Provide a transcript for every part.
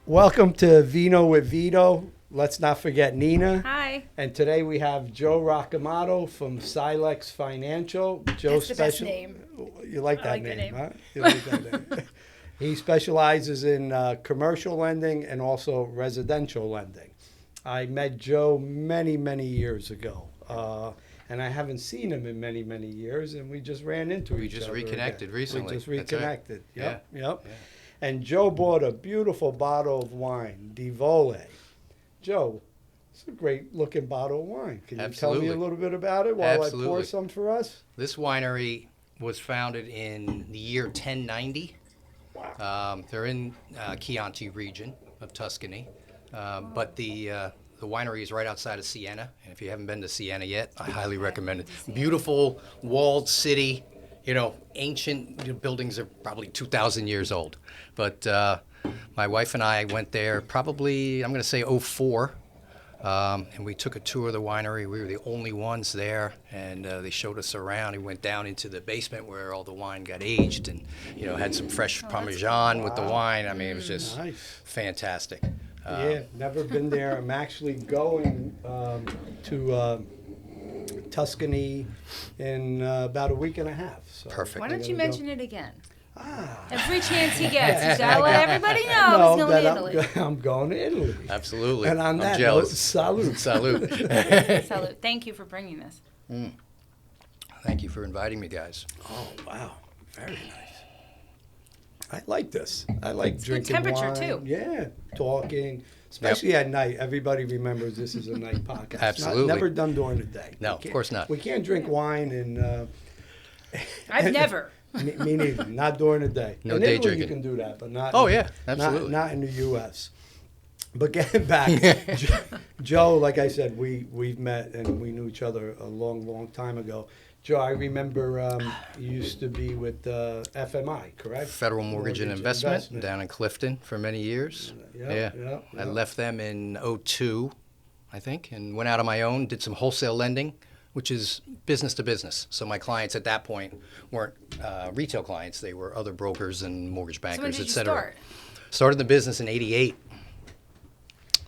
Welcome to Vino with Vito. Let's not forget Nina. Hi. And today we have Joe Roccamato from Silex Financial. Joe That's the best name. You like that like that name, name. huh? You like that name. He specializes in commercial lending and also residential lending. I met Joe many, many years ago. And I haven't seen him in many, many years, and we just ran into each other. We just reconnected again. recently. We just That's right. reconnected. Yep, Yeah. yep. Yeah. And Joe bought a beautiful bottle of wine, Divole. Joe, it's a great looking bottle of wine. Can you tell me a Absolutely. little bit about it while I pour Absolutely. some for us? This winery was founded in the year 1090. Wow. They're in Chianti region of Tuscany, but the winery is right outside of Siena. And if you haven't been to Siena yet, I highly recommend it. Beautiful walled city. You know, ancient buildings are probably 2,000 years old. But my wife and I went there probably, I'm going to say '04. And we took a tour of the winery. We were the only ones there, and they showed us around. We went down into the basement where all the wine got aged, and had some fresh Parmesan with the wine. I mean, it was just Nice. fantastic. Yeah, never been there. I'm actually going to Tuscany in about a week and a half. So Perfect. Why I'm don't you gonna go. mention it again? Ah. Every chance he gets, he's got to let everybody know No, he's going that to Italy. I'm going to Italy. Absolutely. And on I'm that note, jealous. salute. Salute. Salute. Thank you for bringing this. Thank you for inviting me, guys. Oh, wow. Very nice. I like this. I like good drinking temperature, wine. too. Yeah, talking, especially at night. Everybody remembers this is a night podcast. Absolutely. Never done during the day. No, We of can't- course not. We can't drink wine and I've never. me neither. Not during the day. No in day Italy, drinking. you can do that, but not. Oh, yeah, absolutely. Not in the U.S. But getting back, Joe, like I said, we've met and we knew each other a long, long time ago. Joe, I remember you used to be with FMI, correct? Federal Mortgage and Investment down in Clifton for many years. Yeah. I left them in '02, I think, and went out on my own, did some wholesale lending, which is business to business. So my clients at that point weren't retail clients. They were other brokers and mortgage So when bankers, did et you cetera. start? Started the business in '88.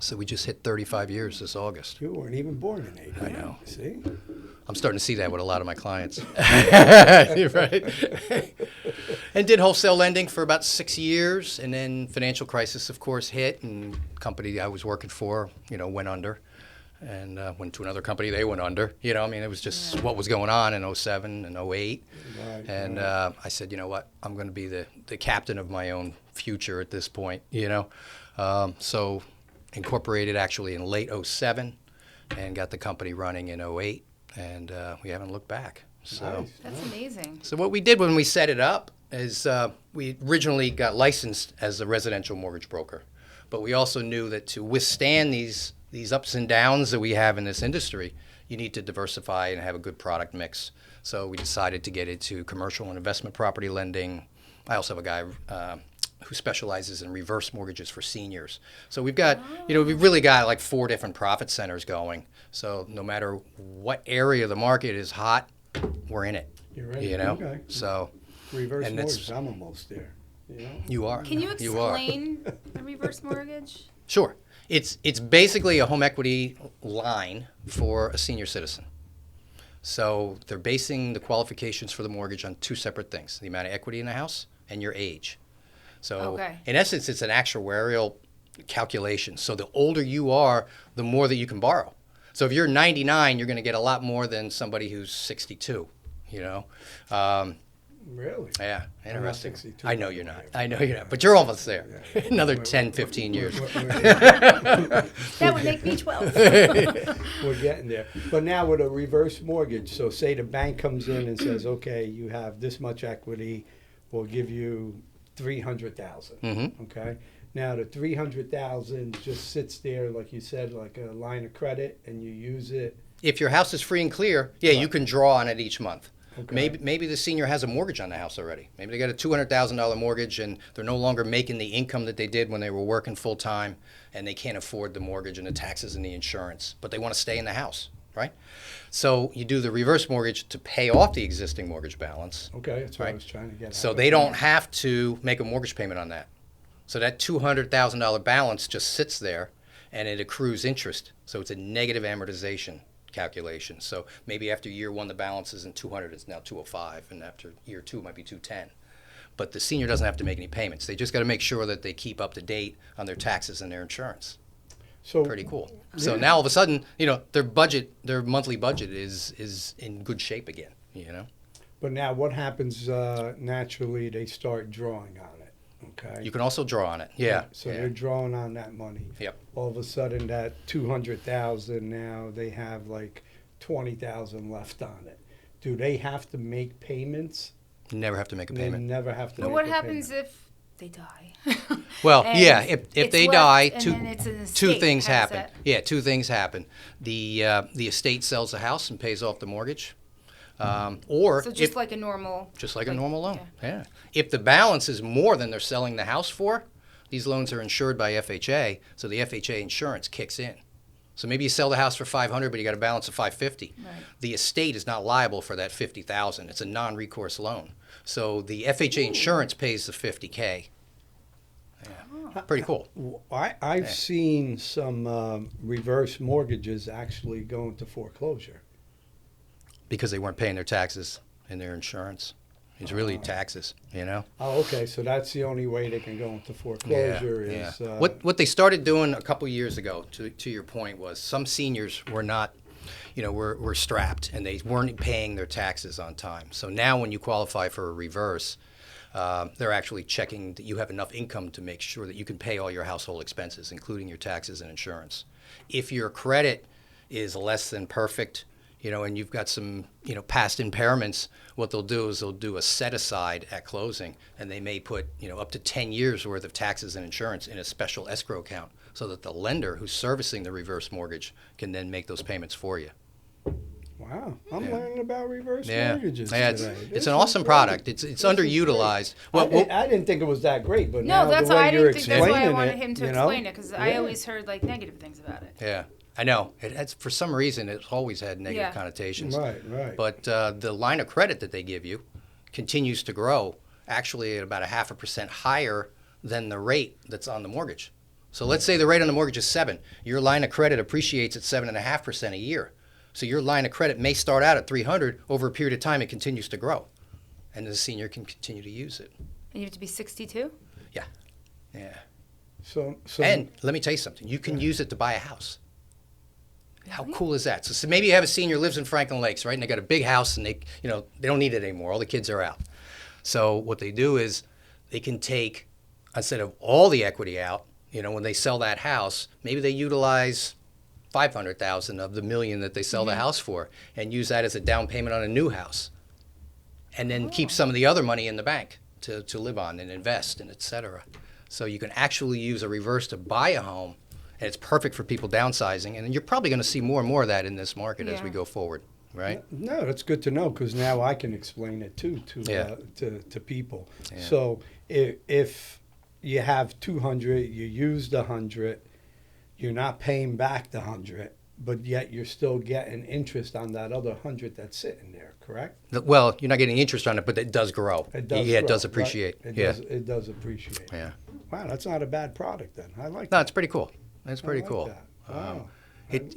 So we just hit 35 years this August. You weren't even born in 80. I know. See? I'm starting to see that with a lot of my clients. Right. And did wholesale lending for about 6 years, and then financial crisis, of course, hit, and company I was working for, went under, and went to another company. They went under. I mean, it was just what was going on in '07 and '08. Right, And I said, you know what? I'm going to be the captain of my own future at this point. So incorporated actually in late '07, and got the company running in '08. And we haven't looked back. So, Nice. That's amazing. so what we did when we set it up is we originally got licensed as a residential mortgage broker, but we also knew that to withstand these ups and downs that we have in this industry, you need to diversify and have a good product mix. So we decided to get into commercial and investment property lending. I also have a guy who specializes in reverse mortgages for seniors. So we've got, we've really got like 4 different profit centers going. So no matter what area of the market is hot, we're in it. You're right. Okay. So Reverse and mortgage, it's- I'm almost there. you are. Can you You are. explain the reverse mortgage? Sure. It's basically a home equity line for a senior citizen. So they're basing the qualifications for the mortgage on 2 separate things: the amount of equity in the house and your age. So Okay. in essence, it's an actuarial calculation. So the older you are, the more that you can borrow. So if you're 99, you're going to get a lot more than somebody who's 62. Really? Yeah, I'm not interesting. 62. I know you're not. I know you're not. But you're almost there. Another 10, 15 years. That would make me 12. We're getting there. But now with a reverse mortgage, so say the bank comes in and says, okay, you have this much equity, we'll give you 300,000. Mm-hmm. Okay? Now the 300,000 just sits there, like you said, like a line of credit, and you use it. If your house is free and clear, yeah, you can draw on it each month. Okay. Maybe the senior has a mortgage on the house already. Maybe they got a $200,000 mortgage and they're no longer making the income that they did when they were working full time, and they can't afford the mortgage and the taxes and the insurance, but they want to stay in the house, right? So you do the reverse mortgage to pay off the existing mortgage balance. Okay, that's what I Right. was trying to get at. So they don't have to make a mortgage payment on that. So that $200,000 balance just sits there and it accrues interest. So it's a negative amortization calculation. So maybe after year one, the balance isn't 200, it's now 205, and after year two, it might be 210. But the senior doesn't have to make any payments. They just got to make sure that they keep up to date on their taxes and their insurance. So Pretty cool. So Yeah. now all of a sudden, their monthly budget is in good shape again, But now what happens naturally, they start drawing on it, okay? You can also draw on it. Yeah. So yeah. they're drawing on that money. Yep. All of a sudden, that 200,000 now they have like 20,000 left on it. Do they have to make payments? You never have to make a They payment. never have to. But make what a happens payment. if they die? Well, And yeah, if it's they left, die, and two then it's an two estate. things How's happen. that? Yeah, two things happen. The estate sells the house and pays off the mortgage, or So just if, like a normal. just like a normal loan. okay. Yeah. If the balance is more than they're selling the house for, these loans are insured by FHA, so the FHA insurance kicks in. So maybe you sell the house for 500, but you got a balance of 550. Right. The estate is not liable for that 50,000. It's a non-recourse loan. So the FHA insurance pays the 50K. Yeah. Pretty cool. I've seen some reverse mortgages actually go into foreclosure. Because they weren't paying their taxes and their insurance. It's really taxes, Oh, okay. So that's the only way they can go into foreclosure is. What they started doing a couple years ago, to your point, was some seniors were not, were strapped and they weren't paying their taxes on time. So now when you qualify for a reverse, they're actually checking that you have enough income to make sure that you can pay all your household expenses, including your taxes and insurance. If your credit is less than perfect, and you've got some, past impairments, what they'll do is they'll do a set aside at closing, and they may put, up to 10 years worth of taxes and insurance in a special escrow account so that the lender who's servicing the reverse mortgage can then make those payments for you. Wow, I'm learning about reverse Yeah, mortgages yeah, today. it's This an is awesome great. product. It's This is underutilized. great. I didn't think it was that great, but now No, that's the why way I you're didn't think that's why I explaining wanted it, him to you know? explain it because I Yeah. always heard like negative things about it. Yeah, I know. It's, for some reason, it's always had negative Yeah. connotations. Right. But the line of credit that they give you continues to grow, actually at about 0.5% higher than the rate that's on the mortgage. So let's say the rate on the mortgage is 7. Your line of credit appreciates at 7.5% a year. So your line of credit may start out at 300. Over a period of time, it continues to grow, and the senior can continue to use it. And you have to be 62? Yeah. So And let me tell you something. You can use it to buy a house. How Really? cool is that? So maybe you have a senior who lives in Franklin Lakes, right? And they got a big house, and they don't need it anymore. All the kids are out. So what they do is they can take, instead of all the equity out, when they sell that house, maybe they utilize 500,000 of the $1 million that they sell the house for, and use that as a down payment on a new house, and then keep some of the other money in the bank to live on and invest and et cetera. So you can actually use a reverse to buy a home, and it's perfect for people downsizing. And you're probably going to see more and more of that in this market as we Yeah. go forward, right? No, that's good to know because now I can explain it too Yeah. to people. Yeah. So if you have 200, you used 100, you're not paying back the 100, but yet you're still getting interest on that other 100 that's sitting there. Correct? Well, you're not getting interest on it, but it does grow. It does. Yeah, it grow, does right? appreciate. It Yeah. does. It does appreciate. Yeah. Wow, that's not a bad product then. I like No, that. it's pretty cool. It's pretty I like cool. that. Wow.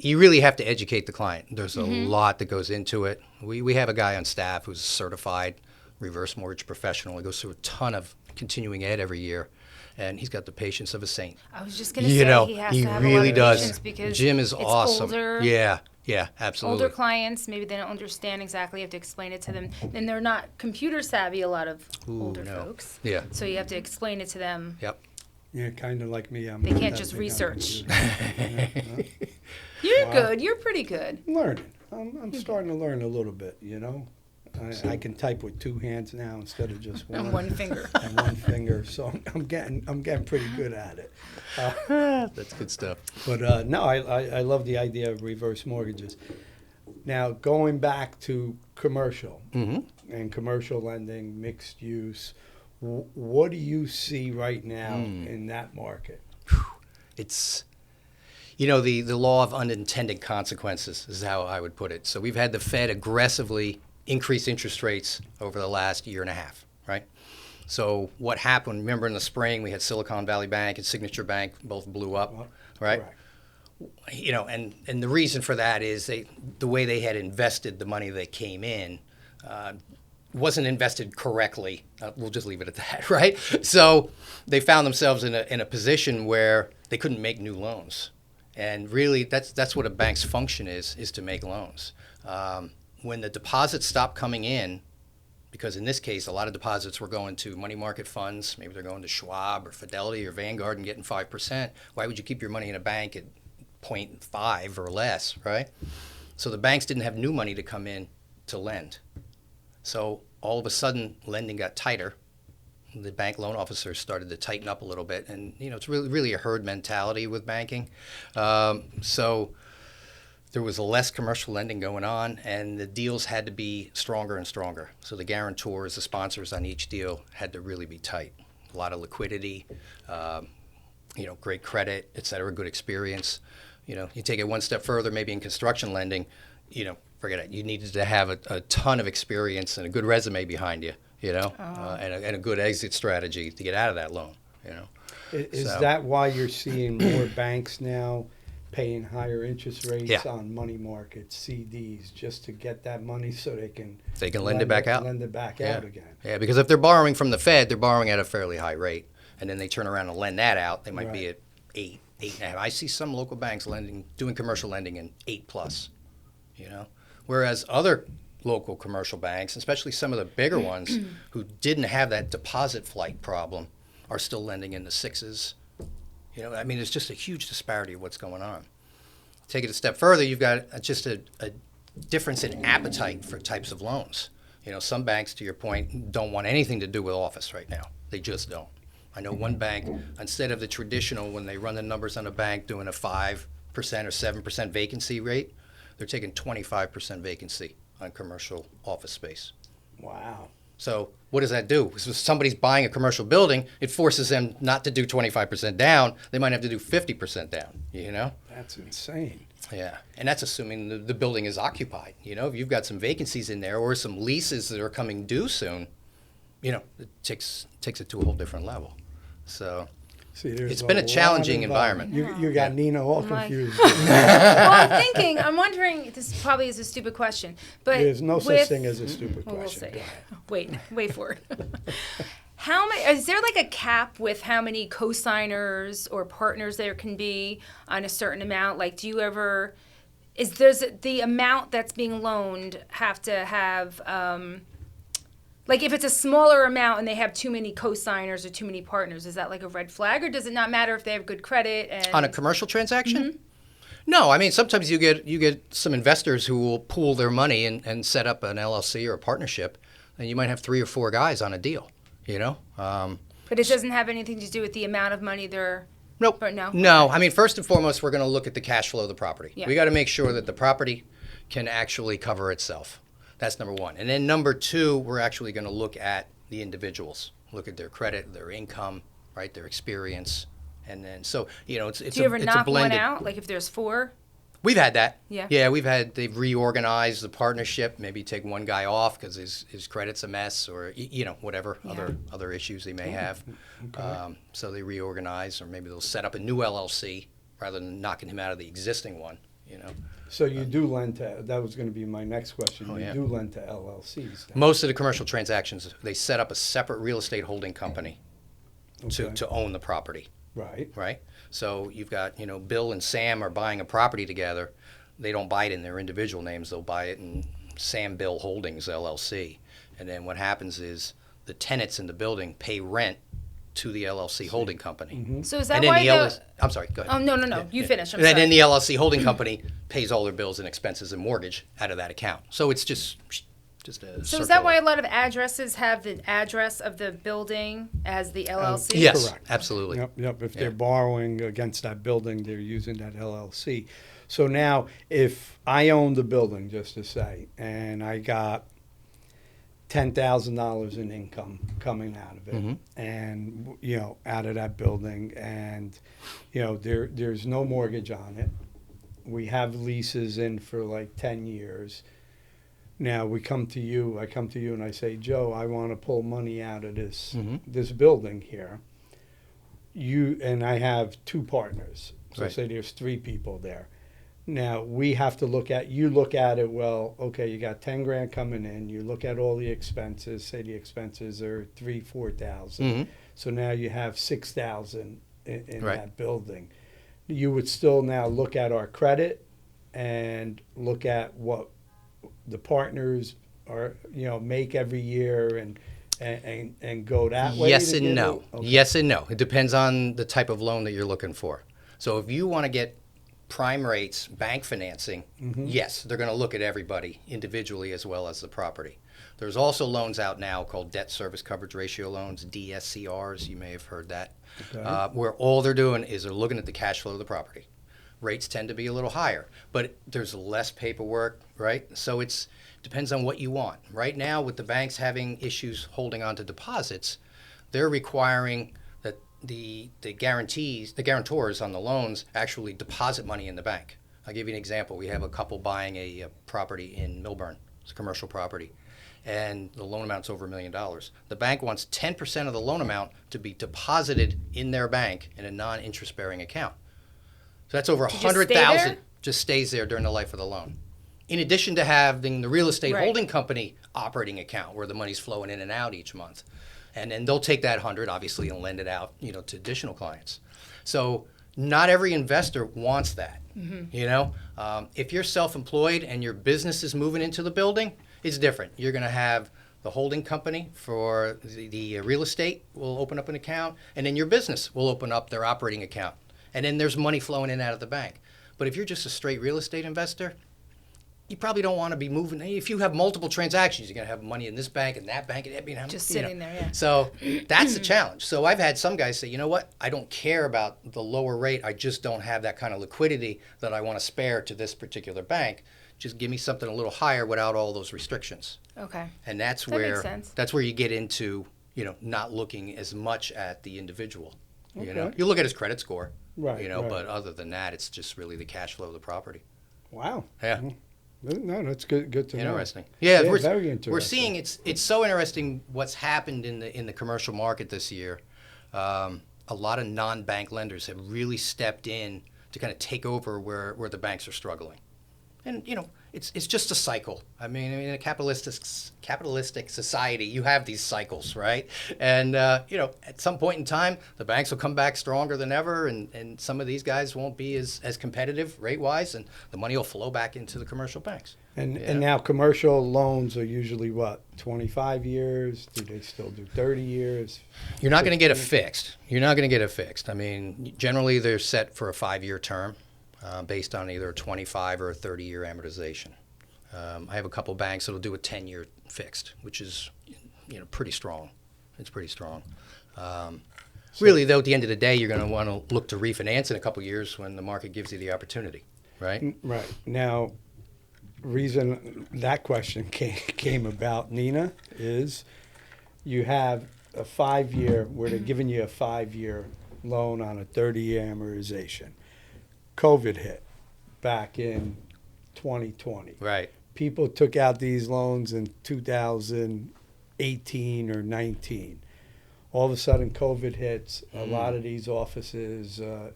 You really have to educate the client. There's a lot that goes into it. We have a guy on staff who's a certified reverse mortgage professional. He goes through a ton of continuing ed every year, and he's got the patience of a saint. I was just going to say he has to have a lot of patience because Jim is it's awesome. older, Yeah, absolutely. older clients. Maybe they don't understand exactly. You have to explain it to them. And they're not computer savvy, a lot of older no. folks. Yeah. So you have to explain it to them. Yep. Yeah, kind of like me. I'm They not can't that just big on research. computers. You're Wow. good. You're pretty good. Learning. I'm starting to learn a little bit, I can type with 2 hands now instead of just one. And one finger. And one finger. So I'm getting pretty good at it. That's good stuff. But no, I love the idea of reverse mortgages. Now, going back to commercial and commercial lending, mixed use, what do you see right now in that market? It's, the law of unintended consequences is how I would put it. So we've had the Fed aggressively increase interest rates over the last year and a half. right? So what happened, remember in the spring, we had Silicon Valley Bank and Signature Bank, both blew up, right? Correct. You know, and the reason for that is the way they had invested the money that came in wasn't invested correctly. We'll just leave it at that, right? So they found themselves in a position where they couldn't make new loans. And really, that's what a bank's function is to make loans. When the deposits stop coming in, because in this case, a lot of deposits were going to money market funds. Maybe they're going to Schwab or Fidelity or Vanguard and getting 5%. Why would you keep your money in a bank at 0.5 or less, right? So the banks didn't have new money to come in to lend. So all of a sudden, lending got tighter. The bank loan officers started to tighten up a little bit. And, you know, it's really a herd mentality with banking. So there was less commercial lending going on, and the deals had to be stronger and stronger. So the guarantors, the sponsors on each deal had to really be tight. A lot of liquidity, you know, great credit, et cetera, good experience. You know, you take it one step further, maybe in construction lending, you know, forget it. You needed to have a ton of experience and a good resume behind you, you know, and a good exit strategy to get out of that loan, you know. Is So- that why you're seeing more banks now paying higher interest rates Yeah. on money markets, CDs, just to get that money so they can lend it back out? Lend it back Yeah. out again. Yeah, because if they're borrowing from the Fed, they're borrowing at a fairly high rate, and then they turn around and lend that out. They might be Right. at 8.5. I see some local banks doing commercial lending in 8+. You know, whereas other local commercial banks, especially some of the bigger ones who didn't have that deposit flight problem, are still lending in the 6s. You know, I mean, it's just a huge disparity of what's going on. Take it a step further, you've got just a difference in appetite for types of loans. You know, some banks, to your point, don't want anything to do with office right now. They just don't. I know one bank, instead of the traditional, when they run the numbers on a bank, doing a 5% or 7% vacancy rate, they're taking 25% vacancy on commercial office space. Wow. So what does that do? So if somebody's buying a commercial building, it forces them not to do 25% down. They might have to do 50% down, you know? That's insane. Yeah, and that's assuming the building is occupied. You know, if you've got some vacancies in there or some leases that are coming due soon, you know, it takes it to a whole different level. So See, there's It's been a lot challenging involved. environment. You got Yeah. Nina all My- confused. Well, I'm wondering, this probably is a stupid question, but There's no such with- thing as a stupid Well, we'll question. see. Wait for it. How many? Is there like a cap with how many co-signers or partners there can be on a certain amount? Like, do you ever? There's the amount that's being loaned have to have? Like, if it's a smaller amount and they have too many co-signers or too many partners, is that like a red flag, or does it not matter if they have good credit? And on a commercial transaction, no. I mean, sometimes you get some investors who will pool their money and set up an LLC or a partnership, and you might have 3 or 4 guys on a deal. You know. But it doesn't have anything to do with the amount of money they're. Nope. Or no? No. I mean, first and foremost, we're going to look at the cash flow of the property. Yeah. We got to make sure that the property can actually cover itself. That's number one. And then number two, we're actually going to look at the individuals, look at their credit, their income, right, their experience, and then so you know it's Do you ever it's knock a blended. one out? Like if there's 4? We've had that. Yeah. Yeah, they've reorganized the partnership, maybe take one guy off because his credit's a mess or, you know, whatever Yeah. other issues they may have. So they reorganize, or maybe they'll set up a new LLC rather than knocking him out of the existing one, you know. So you do lend to, that was going to be my next question. Oh, You yeah. do lend to LLCs. then. Most of the commercial transactions, they set up a separate real estate holding company Okay. to own the property. Right. Right? So you've got, you know, Bill and Sam are buying a property together. They don't buy it in their individual names. They'll buy it in Sam Bill Holdings, LLC. And then what happens is the tenants in the building pay rent to the LLC holding company. So is that And then why the the? LLC, I'm sorry, go ahead. Oh no! You finish. I'm And then sorry. the LLC holding company pays all their bills and expenses and mortgage out of that account. So it's just a So is circle. that why a lot of addresses have the address of the building as the LLC? Yes, Correct. absolutely. Yep. If Yeah. they're borrowing against that building, they're using that LLC. So now, if I own the building, just to say, and I got $10,000 in income coming out of it, Mm-hmm. and you know, out of that building, and you know, there's no mortgage on it. We have leases in for like 10 years. Now we come to you. I come to you and I say, Joe, I want to pull money out of this Mm-hmm. this building here. You and I have two partners. So Right. say there's three people there. Now we have to look at. You look at it. Well, okay, you got 10 grand coming in. You look at all the expenses. Say the expenses are 3,000-4,000. Mm-hmm. So now you have 6,000 in Right. that building. You would still now look at our credit and look at what the partners are, make every year and go that way. Yes to and get no. it? Okay. Yes and no. It depends on the type of loan that you're looking for. So if you want to get prime rates, bank financing, yes, they're going to look at everybody individually as well as the property. There's also loans out now called debt service coverage ratio loans, DSCRs. You may have heard that, Okay. where all they're doing is they're looking at the cash flow of the property. Rates tend to be a little higher, but there's less paperwork, right? So it depends on what you want. Right now, with the banks having issues holding on to deposits, they're requiring that the guarantors on the loans actually deposit money in the bank. I'll give you an example. We have a couple buying a property in Millburn. It's a commercial property, and the loan amount's over $1 million. The bank wants 10% of the loan amount to be deposited in their bank in a non-interest-bearing account. So that's over To just stay 100,000 there? just stays there during the life of the loan. In addition to having the real estate Right. holding company operating account where the money's flowing in and out each month. And then they'll take that 100 obviously and lend it out, to additional clients. So not every investor wants that. If you're self-employed and your business is moving into the building, it's different. You're going to have the holding company for the real estate will open up an account, and then your business will open up their operating account. And then there's money flowing in and out of the bank. But if you're just a straight real estate investor, you probably don't want to be moving. If you have multiple transactions, you're going to have money in this bank and that bank. And Just sitting there, yeah. So that's the challenge. So I've had some guys say, you know what? I don't care about the lower rate. I just don't have that kind of liquidity that I want to spare to this particular bank. Just give me something a little higher without all those restrictions. Okay. And that's That makes where sense. that's where you get into, not looking as much at the individual. Okay. You look at his credit score. Right, right. But other than that, it's just really the cash flow of the property. Wow. Yeah. No, that's good to know. Interesting. Yeah, Yeah, we're, very interesting. we're seeing it's so interesting what's happened in the commercial market this year. A lot of non-bank lenders have really stepped in to kind of take over where the banks are struggling. And it's just a cycle. I mean, in a capitalistic society, you have these cycles, right? And at some point in time, the banks will come back stronger than ever, and some of these guys won't be as competitive rate-wise, and the money will flow back into the commercial banks. And now commercial loans are usually what, 25 years? Do they still do 30 years? You're not going to get it fixed. I mean, generally they're set for a 5-year term. Based on either a 25 or a 30-year amortization. I have a couple banks that'll do a 10-year fixed, which is, pretty strong. It's pretty strong. Really, though, at the end of the day, you're going to want to look to refinance in a couple years when the market gives you the opportunity, right? Right. Now, reason that question came about, Nina, is you have a 5-year, where they're giving you a 5-year loan on a 30-year amortization. COVID hit back in 2020. Right. People took out these loans in 2018 or 19. All of a sudden, COVID hits. A lot of these offices, are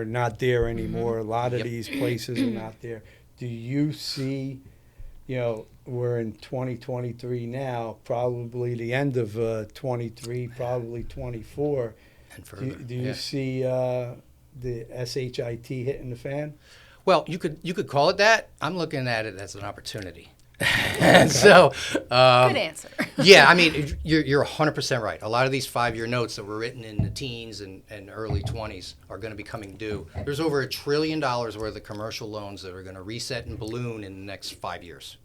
not there anymore. A lot of Yep. these places are not there. Do you see, we're in 2023 now, probably the end of 23, probably 24. And further. Do you yeah. see the SHIT hitting the fan? Well, you could call it that. I'm looking at it as an opportunity. So, Good answer. yeah, I mean, you're 100% right. A lot of these 5-year notes that were written in the teens and early 20s are going to be coming due. There's over $1 trillion worth of commercial loans that are going to reset and balloon in the next 5 years.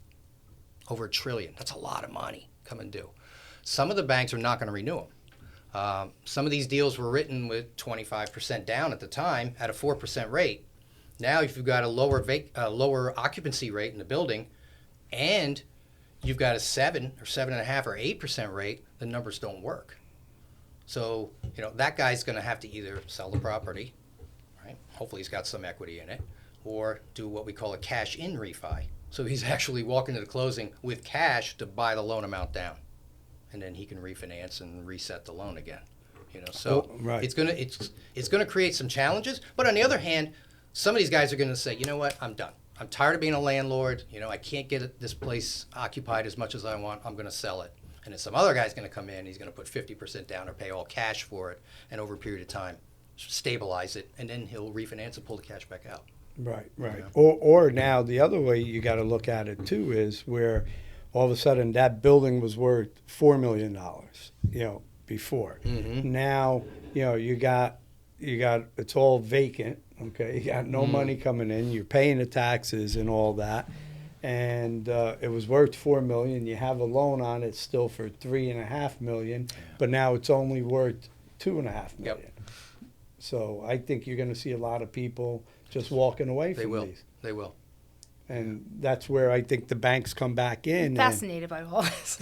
Over $1 trillion. That's a lot of money coming due. Some of the banks are not going to renew them. Some of these deals were written with 25% down at the time at a 4% rate. Now, if you've got a lower occupancy rate in the building, and you've got a 7 or 7.5 or 8% rate, the numbers don't work. So that guy's going to have to either sell the property, right? Hopefully he's got some equity in it, or do what we call a cash-in refi. So he's actually walking to the closing with cash to buy the loan amount down, and then he can refinance and reset the loan again. So right. it's gonna create some challenges. But on the other hand, some of these guys are gonna say, you know what, I'm done. I'm tired of being a landlord. I can't get this place occupied as much as I want. I'm gonna sell it. And then some other guy's gonna come in. He's gonna put 50% down or pay all cash for it, and over a period of time, stabilize it, and then he'll refinance and pull the cash back out. Right. Or now the other way you got to look at it too is where all of a sudden that building was worth $4 million, before. Mm-hmm. Now, you got it's all vacant. Okay, you got no money coming in. You're paying the taxes and all that, and it was worth $4 million. You have a loan on it still for $3.5 million, but now it's only worth $2.5 million. Yep. So I think you're going to see a lot of people just walking away from these. They will. And that's where I think the banks come back in. Fascinated by all this.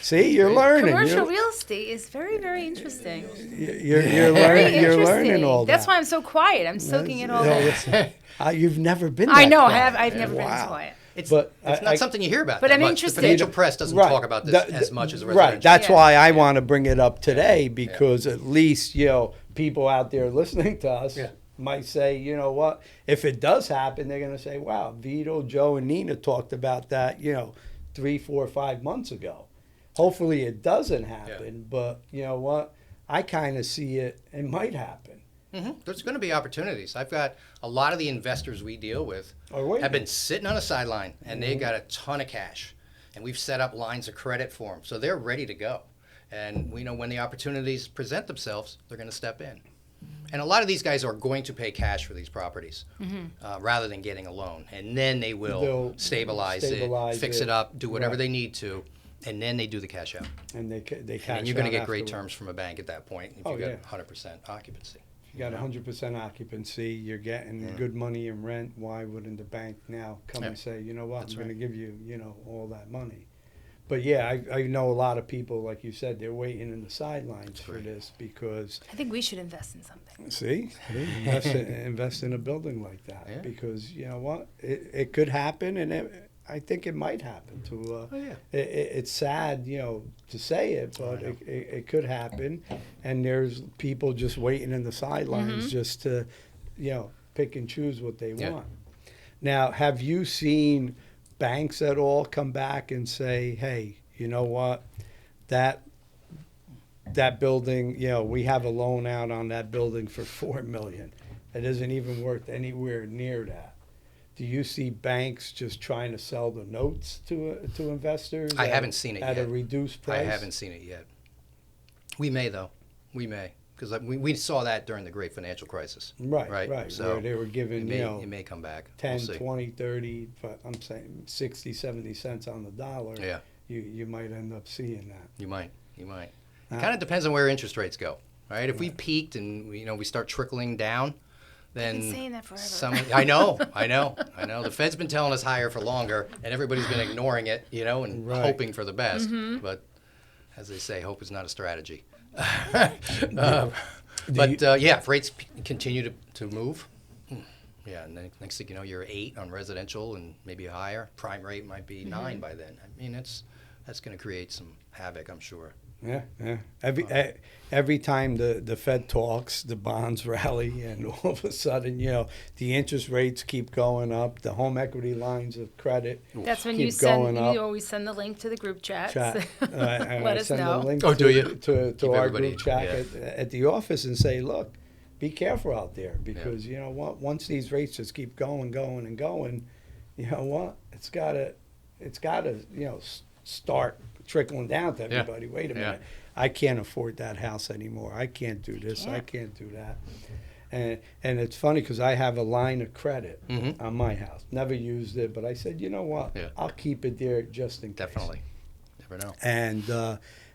See, you're learning. Commercial real estate is very, very interesting. You're Very You're interesting. learning all that. That's why I'm so quiet. I'm soaking it all in. You've never been. I that know. quiet. I've never been Wow. this quiet. It's But not something you hear about. But that I'm much. interested. The financial press doesn't Right. talk about this as much as Right. residential. That's Yeah. why I want to bring it up today because at least people out there listening to us might say, you know what? If it does happen, they're going to say, "Wow, Vito, Joe, and Nina talked about that, 3, 4, 5 months ago." Hopefully, it doesn't happen. But you know what? I kind of see it might happen. Mm-hmm. There's going to be opportunities. I've got a lot of the investors we deal with have been sitting on a sideline, and they got a ton of cash, and we've set up lines of credit for them, so they're ready to go. And we know when the opportunities present themselves, they're going to step in. And a lot of these guys are going to pay cash for these properties rather than getting a loan, and then they'll stabilize it, fix it up, do whatever they need to, and then they do the cash out. And they cash And you're going to out get great afterward. terms from a bank at that point if you've got 100% occupancy. You got 100% occupancy. You're getting good money in rent. Why wouldn't the bank now come and say, you know what, I'm going to give you, all that money? But I know a lot of people, like you said, they're waiting in the sidelines for this because. I think we should invest in something. See, invest in a building like that because you know what, it could happen, and I think it might happen. It's sad, to say it, but it could happen, and there's people just waiting in the sidelines just to, pick and choose what they want. Now, have you seen banks at all come back and say, hey, you know what, that building, we have a loan out on that building for $4 million. It isn't even worth anywhere near that. Do you see banks just trying to sell the notes to investors? I haven't seen it at yet. a reduced price. I haven't seen it yet. We may though. We may, because we saw that during the great financial crisis. Right. So where they were giving, it may come back. 10, We'll see. 20, 30, I'm saying 60, 70 cents on the dollar. Yeah. You might end up seeing that. You might. It kind of depends on where interest rates go, right? If we peaked and we start trickling down, then I've been saying that forever. I know. The Fed's been telling us higher for longer, and everybody's been ignoring it, and hoping for the best. But as they say, hope is not a strategy. If rates continue to move, and then next thing you know, you're 8 on residential and maybe higher. Prime rate might be 9 by then. I mean, that's going to create some havoc, I'm sure. Yeah. Every time the Fed talks, the bonds rally, and all of a sudden, the interest rates keep going up. The home equity lines of credit That's when keep going up. you always send the link to the group chat. And Let I us send know. a link do you? to our everybody- group chat at the office and say, look, be careful out there because you know what? Once these rates just keep going, you know what? It's gotta start trickling down to everybody. Wait a minute. I can't afford that house anymore. I can't do this. I can't do that. And it's funny because I have a line of credit on my house. Never used it, but I said, you know what? I'll keep it there just in case. Definitely. Never know. And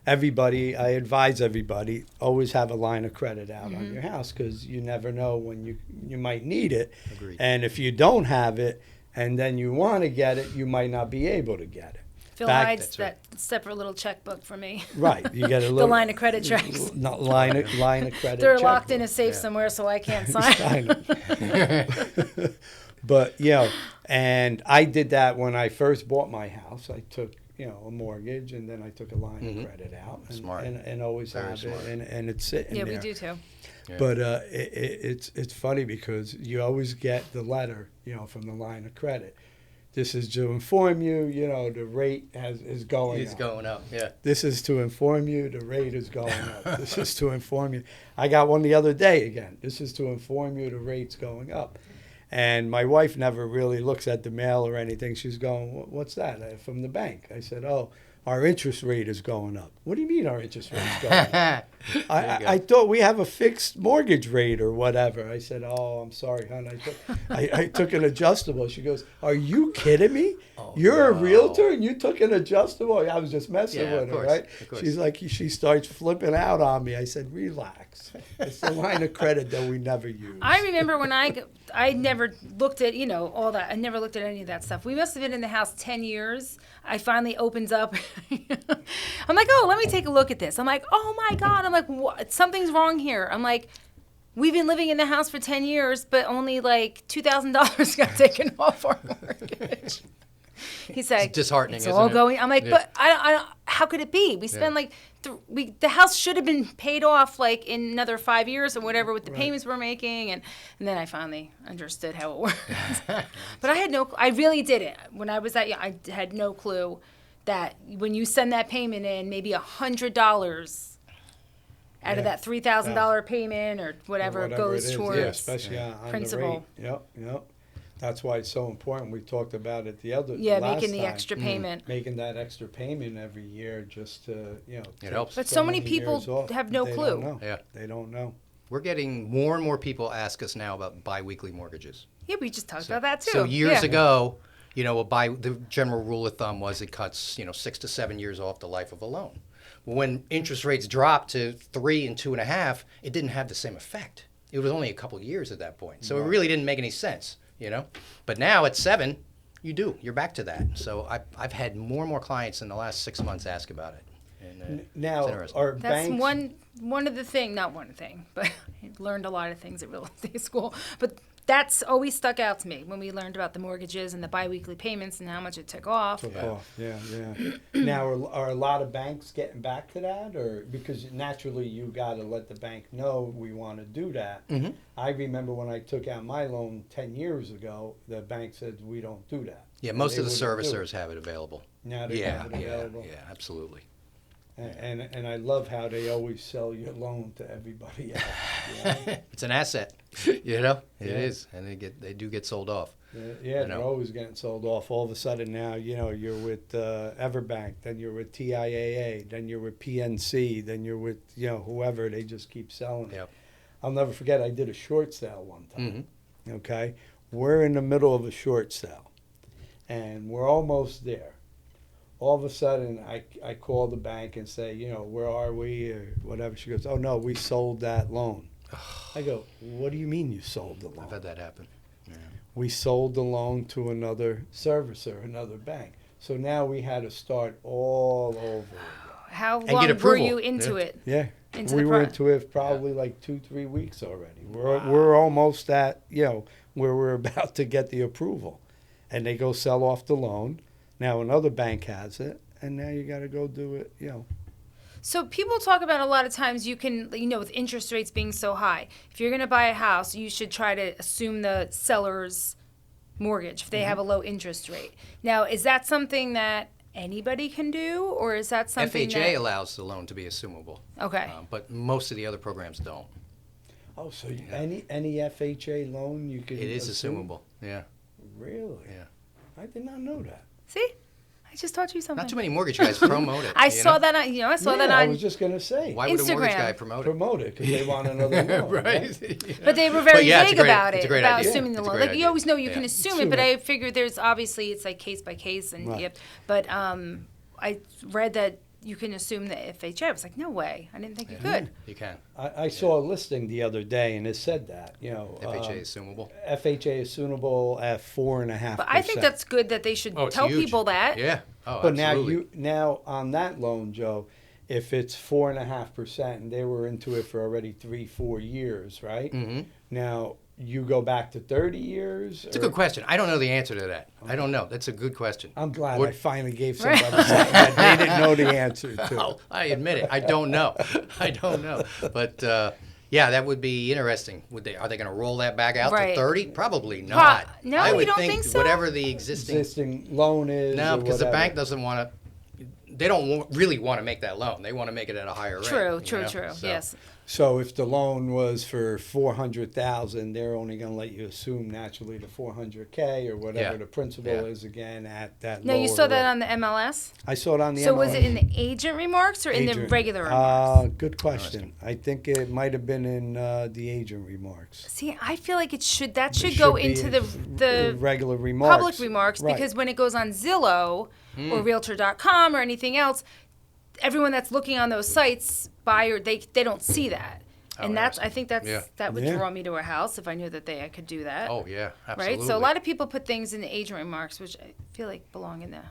I advise everybody, always have a line of credit out on your house because you never know when you might need it. Agreed. And if you don't have it and then you want to get it, you might not be able to get it. Phil hides that separate little checkbook for me. Right. You get a little The line of credit checks. line of credit. They're locked checkbook. in a safe somewhere, so I can't sign. But, and I did that when I first bought my house. I took, a mortgage, and then I took a line of credit out. And, Smart. And always Very have smart. it, and it's sitting Yeah, there. we do too. Yeah. But it's funny because you always get the letter, from the line of credit. This is to inform you, the rate is going It's up. going up, yeah. This is to inform you the rate is going up. This is to inform you. I got one the other day again. This is to inform you the rate's going up. And my wife never really looks at the mail or anything. She's going, "What's that?" From the bank. I said, "Oh, our interest rate is going up." "What do you mean our interest rate is going up?" I thought we have a fixed mortgage rate or whatever. I said, "Oh, I'm sorry, hon. I took an adjustable." She goes, "Are you kidding me? You're a no. realtor and you took an adjustable?" I was just messing Yeah, with of her, course, right? of course. She's like, she starts flipping out on me. I said, "Relax. It's the line of credit that we never use." I remember when I never looked at, all that. I never looked at any of that stuff. We must have been in the house 10 years. I finally opens up. I'm like, "Oh, let me take a look at this." I'm like, "Oh my God." I'm like, "What? Something's wrong here." I'm like, "We've been living in the house for 10 years, but only like $2,000 got taken off our mortgage." He's like, It's disheartening, "It's isn't all it?" going." I'm like, Yeah. "But I don't. How could it be? We spend like the house should have been paid off like in another 5 years or whatever with the payments we're making." And then I finally understood how it works. But I really didn't. When I was that young, I had no clue that when you send that payment in, maybe $100 out of that $3,000 payment or whatever, Or goes it is. towards especially on principal. the rate. Yep. That's why it's so important. We talked about it last making the time. extra payment. Making that extra payment every year just to, It helps. But so many people years off. have no They clue. Don't know. Yeah. They don't know. We're getting more and more people ask us now about biweekly mortgages. Yeah, we just talked about that too. So years Yeah. ago, the general rule of thumb was it cuts, 6 to 7 years off the life of a loan. When interest rates dropped to 3 and 2.5, it didn't have the same effect. It was only a couple of years at that point. So it really didn't make any sense, But now at 7, you're back to that. So I've had more and more clients in the last 6 months ask about it. And, Now, it's interesting. are That's banks... one of the thing, not one thing, but I learned a lot of things at real estate school. But that's always stuck out to me when we learned about the mortgages and the biweekly payments and how much it took off. Yeah. Now, are a lot of banks getting back to that? Or because naturally you got to let the bank know we want to do that. Mhm. I remember when I took out my loan 10 years ago, the bank said we don't do that. Yeah, And most they of the wouldn't do servicers have it available. Now they Yeah, have it available. yeah, absolutely. And I love how they always sell your loan to everybody else. It's an asset, It Yeah. is, and they do get sold off. Yeah, You they're know. always getting sold off. All of a sudden now, you're with Everbank, then you're with TIAA, then you're with PNC, then you're with, whoever. They just keep selling it. Yep. I'll never forget, I did a short sale one time. Mhm. Okay? We're in the middle of a short sale, and we're almost there. All of a sudden, I call the bank and say, where are we or whatever. She goes, "Oh, no, we sold that loan." I go, "What do you mean you sold the loan?" I've had that happen. We sold the loan to another servicer, another bank. So now we had to start all over again. How get long were approval. you into Yeah. it? Yeah, Into we the were pro- into it probably like 2-3 weeks already. We're almost at where we're about to get the approval, and they go sell off the loan. Now another bank has it, and now you got to go do it. So people talk about a lot of times you can, with interest rates being so high, if you're going to buy a house, you should try to assume the seller's mortgage if they have a low interest rate. Now, is that something that anybody can do, or is that something FHA that... allows the loan to be assumable, Okay. but most of the other programs don't. Oh, so any FHA loan you could? It is assume? assumable. Yeah. Really? Yeah. I did not know that. See? I just taught you something. Not too many mortgage guys promote it. I you saw know? that on, I saw that I on... was just gonna say. Why would a mortgage Instagram. guy promote it? Promote it because they want another loan, Right. But they were very yeah, it's vague a great- about it's a it, great about idea. assuming the It's a loan. great Like, you idea. always know you Yeah. can assume Assume it, but it. I figured there's obviously, it's like case by case. And Right. But I read that you can assume the FHA. I was like, no way. I didn't think you could. You can. I saw a listing the other day and it said that FHA is assumable. FHA is suitable at 4.5%. But I think that's good that they should Oh, it's tell huge. people that. Yeah. Oh, But absolutely. now on that loan, Joe, if it's 4.5% and they were into it for already 3-4 years, right? Mm-hmm. Now you go back to 30 years? It's a good question. I don't know the answer to that. I don't know. That's a good question. I'm glad What- I finally gave somebody something that they didn't know the answer to. Oh, I admit it. I don't know. I don't know. But yeah, that would be interesting. Are they going to roll that back out Right. to 30? Probably not. No, I you would don't think so? whatever the existing. Existing loan is. No, or because the whatever. bank doesn't want to. They don't really want to make that loan. They want to make it at a higher rate. True, you true, know? true. So, Yes. So if the loan was for 400,000, they're only going to let you assume naturally the 400K or whatever Yeah. the principal Yeah. is again at that. Now, you lower saw that rate. on the MLS? I saw it on the. So MLS. was it in the agent remarks or in the Agent. regular remarks? Good question. I think it might have been in the agent remarks. See, I feel like that It should go be into in the regular remarks. public remarks Right. because when it goes on Zillow or Realtor.com or anything else, everyone that's looking on those sites, buyer, they don't see that. Oh, And I think that would Yeah. draw me to a house if I knew that I could do that. Oh yeah, absolutely. Right? So a lot of people put things in the agent remarks, which I feel like belong in the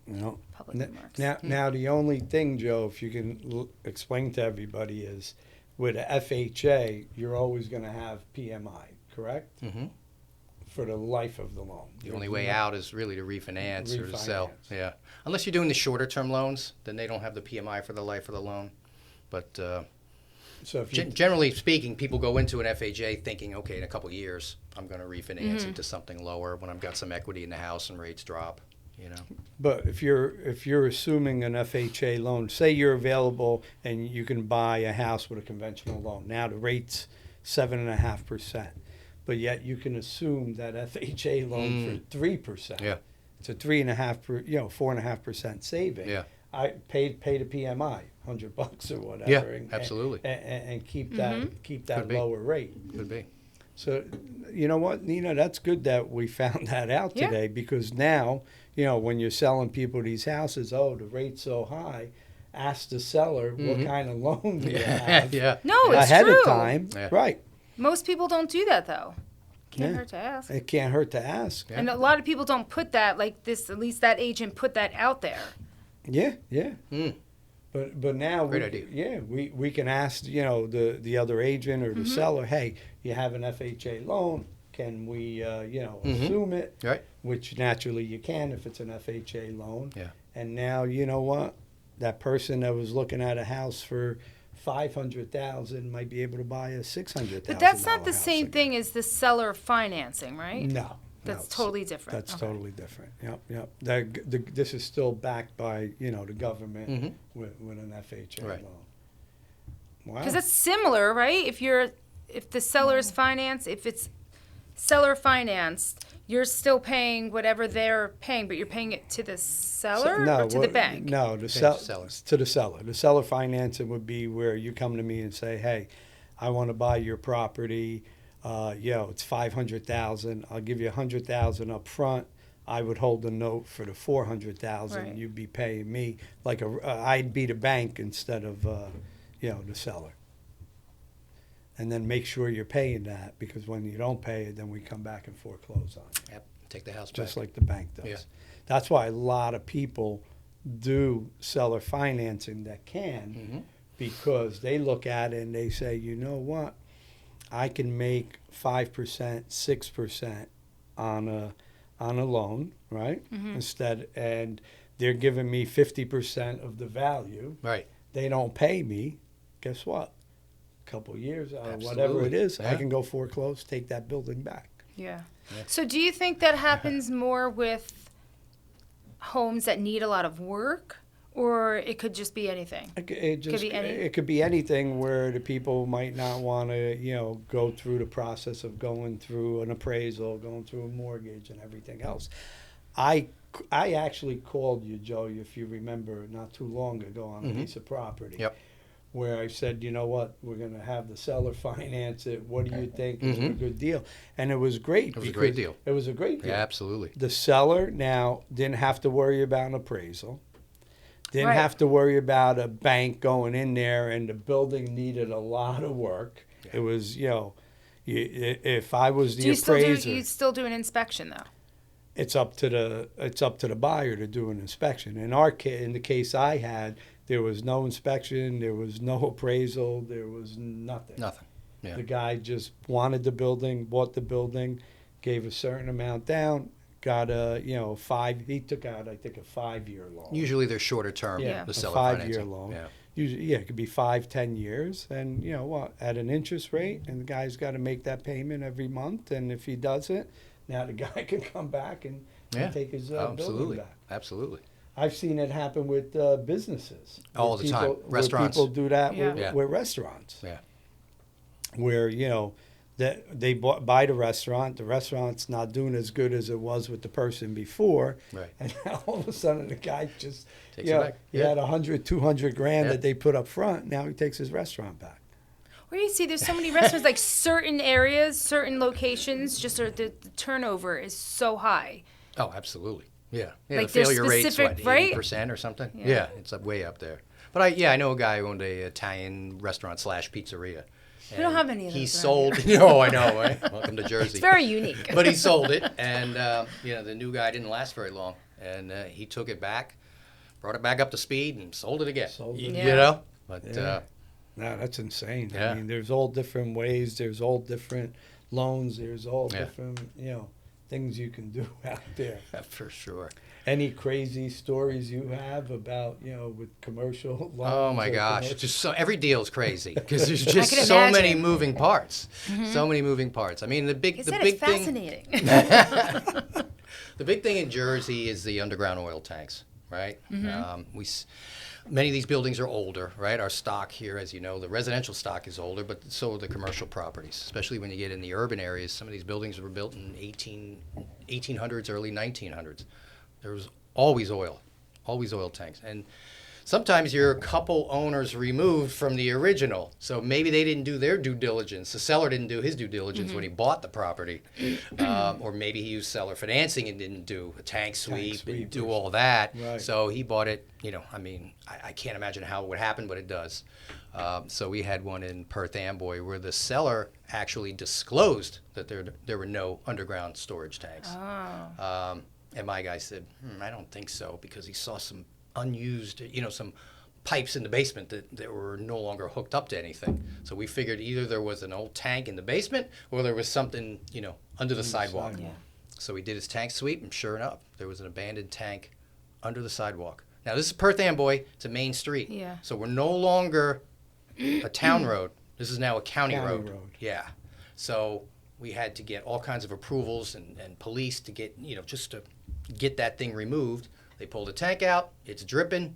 No. public remarks. Now the only thing, Joe, if you can explain to everybody, is with a FHA, you're always going to have PMI, correct? Mhm. For the life of the loan. The only way out is really to refinance or to sell. Refinance. Yeah, unless you're doing the shorter term loans, then they don't have the PMI for the life of the loan. But So if you, generally speaking, people go into an FHA thinking, okay, in a couple of years, I'm going to refinance it to something lower when I've got some equity in the house and rates drop. You know. but if you're assuming an FHA loan, say you're available and you can buy a house with a conventional loan. Now the rate's 7.5%, but yet you can assume that FHA loan for 3%. Yeah. It's a 4.5% saving. Yeah. I pay the PMI $100 or whatever. Yeah, and, absolutely. And keep that Could be. lower rate. Could be. So, you know what, Nina, that's good that we found that out Yeah. today because now, when you're selling people these houses, oh, the rate's so high, ask the seller what kind of loan do you have Yeah. No, it's ahead true. of time. Yeah. Right. Most people don't do that though. Can't Yeah. hurt to ask. It can't hurt to ask. Yeah. And a lot of people don't put that like this. At least that agent put that out there. Yeah, yeah. Mm. But now, Great idea. Yeah, we can ask the other agent or the seller, hey, you have an FHA loan, can we assume it? Right. Which naturally you can if it's an FHA loan. Yeah. And now you know what, that person that was looking at a house for $500,000 might be able to buy a $600,000. But that's not the house same again. thing as the seller financing, right? No. That's it's- totally different. That's Okay. totally different. Yep. This is still backed by the government with an FHA Right. loan. Wow. Because that's similar, right? If the seller's finance, if it's seller financed, you're still paying whatever they're paying, but you're paying it to the seller or to the bank? No, to the seller. to the seller. The seller financing would be where you come to me and say, "Hey, I want to buy your property. It's $500,000. I'll give you $100,000 up front. I would hold the note for the $400,000. Right. You'd be paying me like I'd be the bank instead of the seller. And then make sure you're paying that because when you don't pay it, then we come back and foreclose on it, Yep. Take the house just back. like the bank does. Yeah. That's why a lot of people do seller financing that can because they look at it and they say, you know what, I can make 5%, 6% on a loan, right? Instead, and they're giving me 50% of the value. Right. They don't pay me. Guess what? A couple of years, whatever Absolutely. it is, I Yeah. can go foreclose, take that building back. Yeah. Yeah. So do you think that happens more with homes that need a lot of work, or it could just be anything? It could be anything where the people might not want to, go through the process of going through an appraisal, going through a mortgage and everything else. I actually called you, Joe, if you remember, not too long ago on a piece of property. Yep. Where I said, you know what, we're going to have the seller finance it. What do you think is a good deal? And it was great. It was a great because deal. It was a great deal. Yeah, absolutely. The seller now didn't have to worry about an appraisal. Didn't Right. have to worry about a bank going in there, and the building needed a lot of work. It was, if I was the appraiser, You still do an inspection though? it's up to the buyer to do an inspection. In the case I had, there was no inspection, there was no appraisal, there was nothing. Nothing. Yeah. The guy just wanted the building, bought the building, gave a certain amount down, got he took out, I think, a 5-year loan. Usually they're shorter term, Yeah. the A seller 5-year financing. loan. Yeah. Usually, it could be 5-10 years, and you know what, at an interest rate, and the guy's got to make that payment every month, and if he doesn't, now the guy can come back and take his building Absolutely. back. Absolutely. I've seen it happen with businesses. All the time. Restaurants. Where people do that Yeah. with restaurants. Yeah. Where, that they buy the restaurant's not doing as good as it was with the person before. Right. And now all of a sudden the guy just, Takes it back. he Yeah. had $100,000-200,000 Yeah. that they put up front. Now he takes his restaurant back. Or you see, there's so many restaurants, like certain areas, certain locations, just the turnover is so high. Oh, absolutely. Yeah. Yeah. Like the there's failure rate's specific- what, right? 80% or something? Yeah. Yeah. It's way up there. But I know a guy who owned a Italian restaurant / pizzeria. We don't And have any of He those around sold. No, I know, right? Welcome to Jersey. It's very unique. But he sold it, and the new guy didn't last very long, and he took it back, brought it back up to speed, and sold it again. Sold it. You Yeah. know, but Yeah. No, that's insane. Yeah. I mean, there's all different ways. There's all different loans. There's all Yeah. different, things you can do out there. for sure. Any crazy stories you have about, with commercial loans? Oh my or gosh, commercial- just every deal's crazy because there's just can so many imagine. moving parts. So many moving parts. I mean, the big Is the that big it's thing. fascinating? The big thing in Jersey is the underground oil tanks, right? Many of these buildings are older, right? Our stock here, as you know, the residential stock is older, but so are the commercial properties, especially when you get in the urban areas. Some of these buildings were built in 1800s, early 1900s. There was always oil tanks. And sometimes you're a couple owners removed from the original. So maybe they didn't do their due diligence. The seller didn't do his due diligence when he bought the property. Or maybe he used seller financing and didn't do a tank sweep and do all that. Right. So he bought it, I can't imagine how it would happen, but it does. So we had one in Perth Amboy where the seller actually disclosed that there were no underground storage tanks. And my guy said, I don't think so, because he saw some unused, some pipes in the basement that were no longer hooked up to anything. So we figured either there was an old tank in the basement or there was something, under the sidewalk. sidewalk. So we did his tank sweep, and sure enough, there was an abandoned tank under the sidewalk. Now, this is Perth Amboy. It's a main street. Yeah. So we're no longer a town road. This is now a county road. Yeah. So we had to get all kinds of approvals and police to get, just to get that thing removed. They pulled the tank out. It's dripping.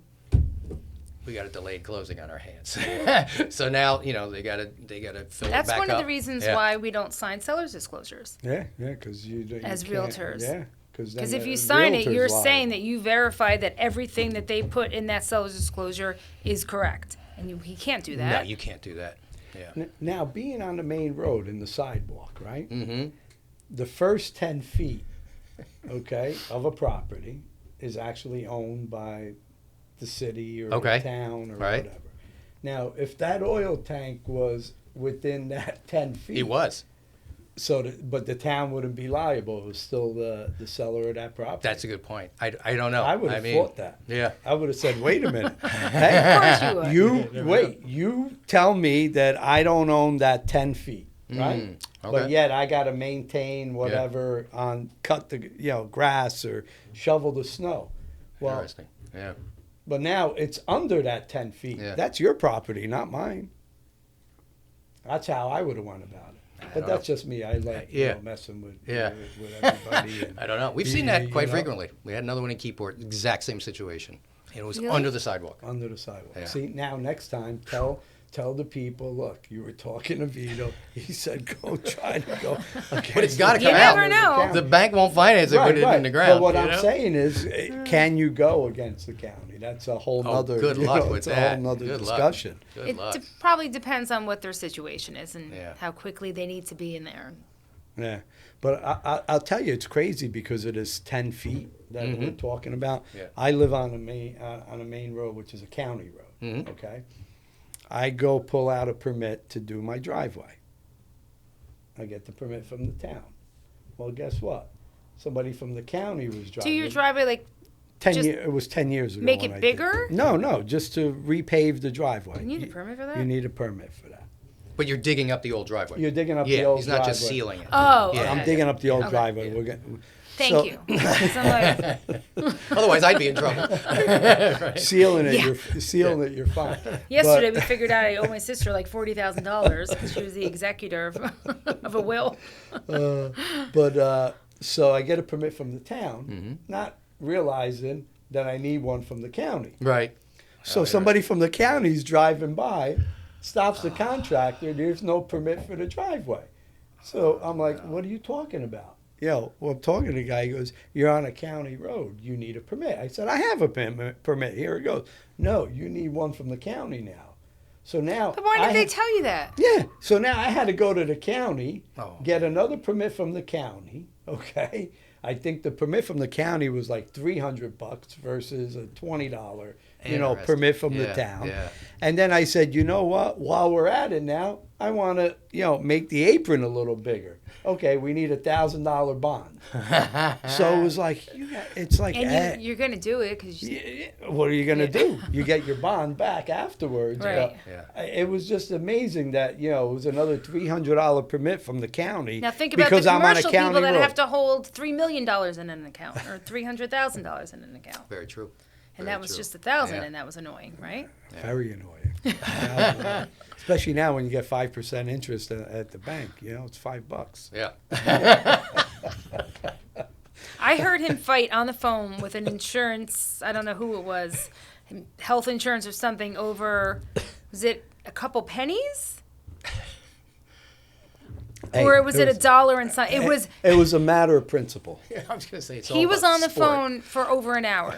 We got a delayed closing on our hands. So now, they got to fill it back up. That's one of the reasons why we don't sign seller's disclosures. Yeah, because you As can't- realtors. Yeah, because Because if you sign it, you're saying that you verify that everything that they put in that seller's disclosure is correct. And he can't do that. No, you can't do that. Yeah. Now, being on the main road in the sidewalk, right? Mm-hmm. The first 10 feet, of a property is actually owned by the city or Okay. the town or Right. whatever. Now, if that oil tank was within that 10 feet, It was. but the town wouldn't be liable. It was still the seller of that property. That's a good point. I don't know. I would have thought that. Yeah. I would have said, wait a minute. Hey, Of course you would. you tell me that I don't own that 10 feet, right? But okay. yet I got to maintain whatever cut the grass or shovel the snow. Well, Interesting. Yeah. but now it's under that 10 feet. Yeah. That's your property, not mine. That's how I would have went about it. But don't that's just me. I like messing with everybody. And, I don't know. We've seen that quite know, frequently. We had another one in Keyport, exact same situation. And it was Really? under the sidewalk. under the sidewalk. Yeah. See, now next time, tell the people, look, you were talking to Vito. He said, go try to go. But it's got to You come out. never know. The bank won't finance it, put it in the ground. But what you I'm know? saying is, can you go against the county? That's a whole Oh, nother. good luck with it's that. a whole nother Good luck. discussion. Good It luck. probably depends on what their situation is and Yeah. how quickly they need to be in there. Yeah, but I'll tell you, it's crazy because it is 10 feet that we're talking about. Yeah. I live on a main road, which is a county road. Mhm. Okay, I go pull out a permit to do my driveway. I get the permit from the town. Well, guess what? Somebody from the county was driving. Do your driveway like 10 just year, it was 10 years ago. make when it I did bigger? No, just to repave the driveway. You need a permit for that? You need a permit for that. But you're digging up the old driveway. You're digging up the old he's not just driveway. sealing it. Oh, Yeah. I'm digging up the old Okay. driveway. Yeah. We're getting, Thank you. 'Cause I'm like, Otherwise, I'd be in trouble. Sealing it, Yeah. you're fine. yesterday But- we figured out I owe my sister like $40,000 because she was the executor of a will. So I get a permit from the town, Mm-hmm. not realizing that I need one from the county. Right. So somebody from the county's driving by, stops the contractor. There's no permit for the driveway. So I'm like, what are you talking about? Well, I'm talking to the guy. He goes, you're on a county road. You need a permit. I said, I have a permit. Here it goes. No, you need one from the county now. So now. But why did they tell you that? Yeah. So now I had to go to the county, Oh. get another permit from the county. Okay. I think the permit from the county was like $300 versus a $20, Interesting. permit from the Yeah, town. yeah. And then I said, you know what? While we're at it now, I want to, make the apron a little bigger. Okay, we need $1,000 bond. So it was like, it's like, And you're going to do it because what are you going to do? You get your bond back afterwards. Right. Yeah. It was just amazing that, it was another $300 permit from the county. now think about because the I'm on a commercial county people that road. have to hold $3 million in an account or $300,000 in an account. Very true. And Very that was true. just 1,000 Yeah. and that was annoying, right? Very annoying. Especially now when you get 5% interest at the bank. It's $5. Yeah. I heard him fight on the phone with an insurance, I don't know who it was, health insurance or something over, was it a couple pennies? Or was it $1 and something? It was, It was a matter of principle. I was going to say it's he all was about on the sport. phone for over an hour.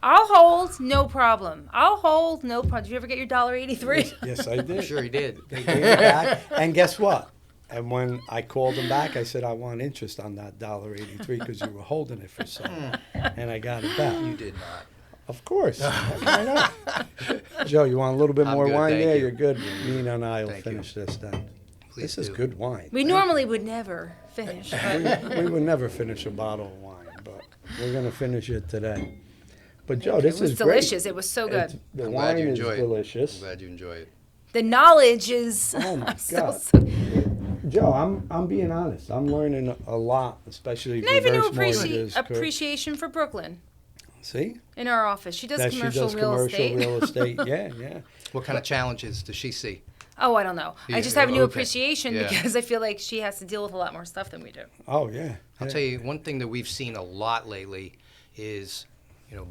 I'll hold, no problem. I'll hold, no problem. Did you ever get your $1.83? Yes, I did. Sure, he did. They gave it back. And guess what? And when I called them back, I said, I want interest on that $1.83 because you were holding it for so long. And I got it back. You did not. Of course. Why not? Joe, you want a little bit I'm more good, wine thank there? you. You're good. Nina and I will Thank you. finish this then. Please This is do. good wine. We normally would never finish. But We would never finish a bottle of wine, but we're going to finish it today. But Joe, it this was is delicious. great. It was so It's- good. The I'm glad wine you is enjoy it. delicious. I'm glad you enjoy it. The knowledge is Oh my still God. so. Joe, I'm being honest. I'm learning a lot, especially And I have a new reverse mortgages. appreciation for Brooklyn See? in our office. She does That she commercial does real commercial estate. real estate. Yeah, yeah. What kind of challenges does she see? Oh, I don't know. I Yeah, just have a new okay. appreciation Yeah. because I feel like she has to deal with a lot more stuff than we do. Oh, yeah. I'll tell you, one thing that we've seen a lot lately is,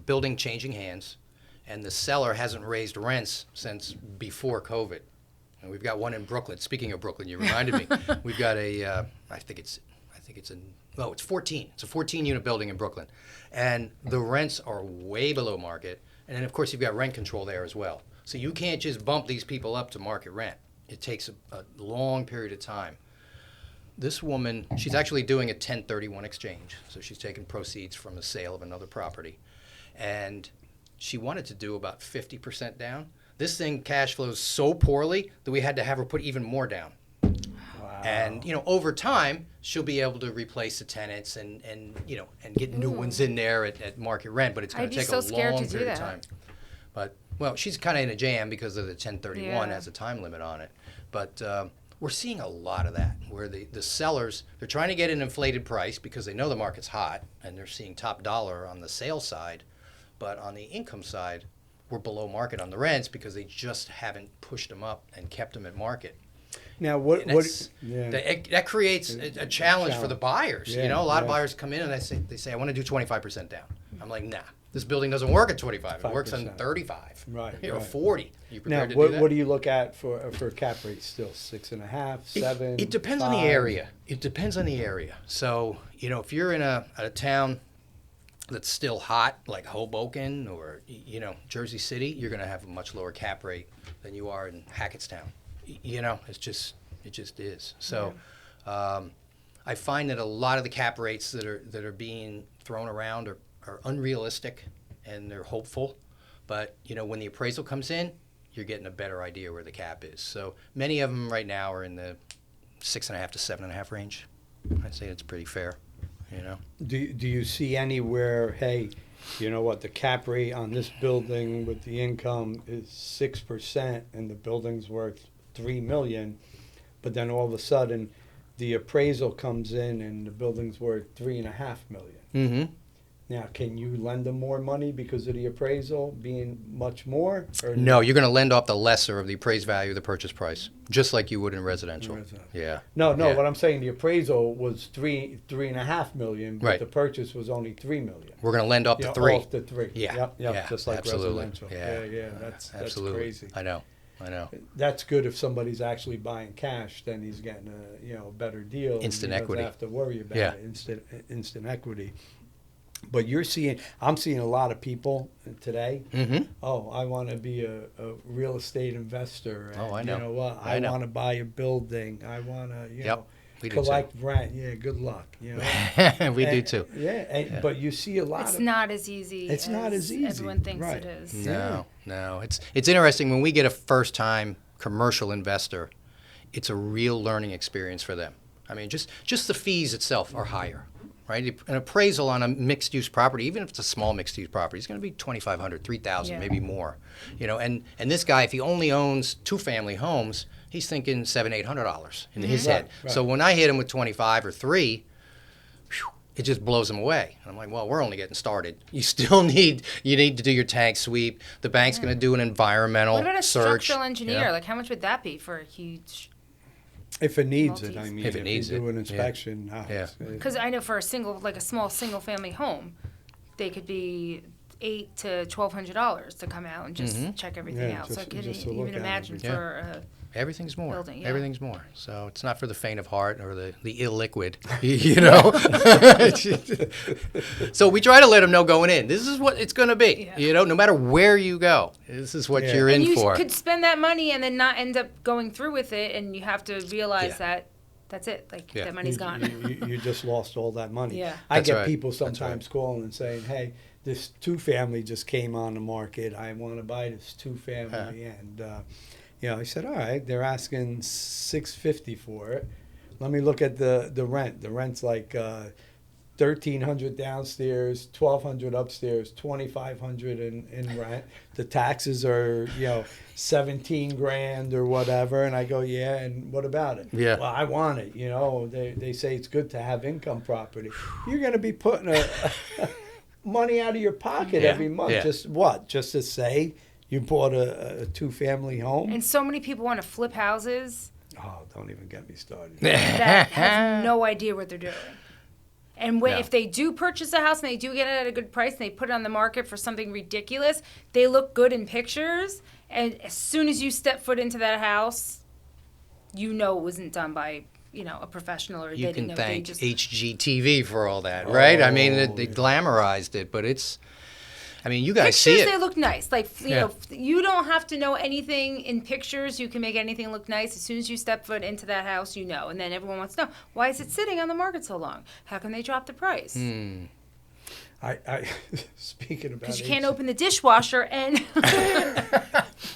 building changing hands, and the seller hasn't raised rents since before COVID. And we've got one in Brooklyn. Speaking of Brooklyn, you reminded me. We've got it's 14. It's a 14-unit building in Brooklyn, and the rents are way below market. And then, of course, you've got rent control there as well. So you can't just bump these people up to market rent. It takes a long period of time. This woman, she's actually doing a 1031 exchange. So she's taking proceeds from the sale of another property. And she wanted to do about 50% down. This thing cash flows so poorly that we had to have her put even more down. Wow. And over time, she'll be able to replace the tenants and get new ones in there at market rent. But it's going I'd to be take so a scared long to do period of that. time. But she's kind of in a jam because of the 1031 Yeah. has a time limit on it. But we're seeing a lot of that where the sellers, they're trying to get an inflated price because they know the market's hot and they're seeing top dollar on the sale side. But on the income side, we're below market on the rents because they just haven't pushed them up and kept them at market. Now, And that creates a challenge for the buyers. Yeah, A lot of yeah. buyers come in and they say, I want to do 25% down. I'm like, nah, this building doesn't work at 25. It works on 5%. 35. Right, Or right. 40. You now, prepared to do what, that? what do you look at for cap rates still? 6.5, 7? It depends on the 5? area. It depends on the area. So, if you're in a town that's still hot, like Hoboken or, Jersey City, you're going to have a much lower cap rate than you are in Hackettstown. It just is. So, I find that a lot of the cap rates that are being thrown around are unrealistic and they're hopeful. But, when the appraisal comes in, you're getting a better idea where the cap is. So many of them right now are in the 6.5 to 7.5 range. I'd say it's pretty fair, Do you see anywhere, hey, you know what, the cap rate on this building with the income is 6% and the building's worth $3 million, but then all of a sudden the appraisal comes in and the building's worth $3.5 million. Mm-hmm. Now, can you lend them more money because of the appraisal being much more? Or No, you're going to lend off the lesser of the appraised value of the purchase price, just like you would in residential. Yeah. No, Yeah. what I'm saying, the appraisal was $3.5 million, but Right. the purchase was only $3 million. We're going to lend off Yeah, the 3. off the 3. Yeah, Yep, yeah, just like absolutely. residential. Yeah. Yeah, that's Absolutely. crazy. I know. That's good if somebody's actually buying cash, then he's getting a better deal. and Instant he doesn't equity. have to worry about Yeah. it, instant equity. But I'm seeing a lot of people today. Mm-hmm. Oh, I want to be a real estate investor. And, Oh, I know. You know what? I know. want to buy a building. I want to, Yep. We do collect rent. Yeah, good luck. You know. too. We do And- too. Yeah, but you see a lot It's of. not as easy. It's not as easy, everyone thinks right. it is. No. It's interesting when we get a first-time commercial investor. It's a real learning experience for them. I mean, just the fees itself are higher, right? An appraisal on a mixed-use property, even if it's a small mixed-use property, is going to be $2,500, $3,000, Yeah. maybe more. You know, and this guy, if he only owns 2-family homes, he's thinking $700, $800 in his head. Right. So when I hit him with 25 or 3. It just blows them away. And I'm like, well, we're only getting started. You still need to do your tank sweep. The bank's going to do an environmental What about a search. structural engineer? you know? Like, how much would that be for a huge? If it needs it, I Multis. mean, If it needs you do it, an yeah. inspection, Yeah. Because I know for a small single family home, they could be $800 to $1,200 to come out and just check everything Yeah, out. So I just- could just to look even at imagine everything. for Everything's more. building, yeah. Everything's more. So it's not for the faint of heart or the illiquid, you know. So we try to let them know going in, this is what it's going to be. Yeah. You know, no matter where you go, this is what Yeah. you're and in you for. could spend that money and then not end up going through with it, and you have to realize Yeah. that that's it. Like Yeah. that money's gone. You just lost all that money. Yeah. I That's get right. people That's right. sometimes calling and saying, "Hey, this 2-family just came on the market. I want to buy this 2-family." And I said, "All right." They're asking $650 for it. Let me look at the rent. The rent's like $1,300 downstairs, $1,200 upstairs, $2,500 in rent. The taxes are $17,000 or whatever. And I go, "Yeah, and what about it?" Yeah. Well, I want it. They say it's good to have income property. You're going to be putting money out of your pocket Yeah. every month. Yeah. Just to say you bought a 2-family home. And so many people want to flip houses Oh, don't even get me started. that have no idea what they're doing. And No. if they do purchase a house and they do get it at a good price and they put it on the market for something ridiculous, they look good in pictures. And as soon as you step foot into that house, it wasn't done by, a professional, or You they can didn't know. They thank just, HGTV for all that, right? I mean, they yeah. glamorized it, but you guys see pictures, it. they look nice. Like, Yeah. you don't have to know anything in pictures. You can make anything look nice. As soon as you step foot into that house, And then everyone wants to know, why is it sitting on the market so long? How can they drop the price? I speaking about Because you can't open the dishwasher and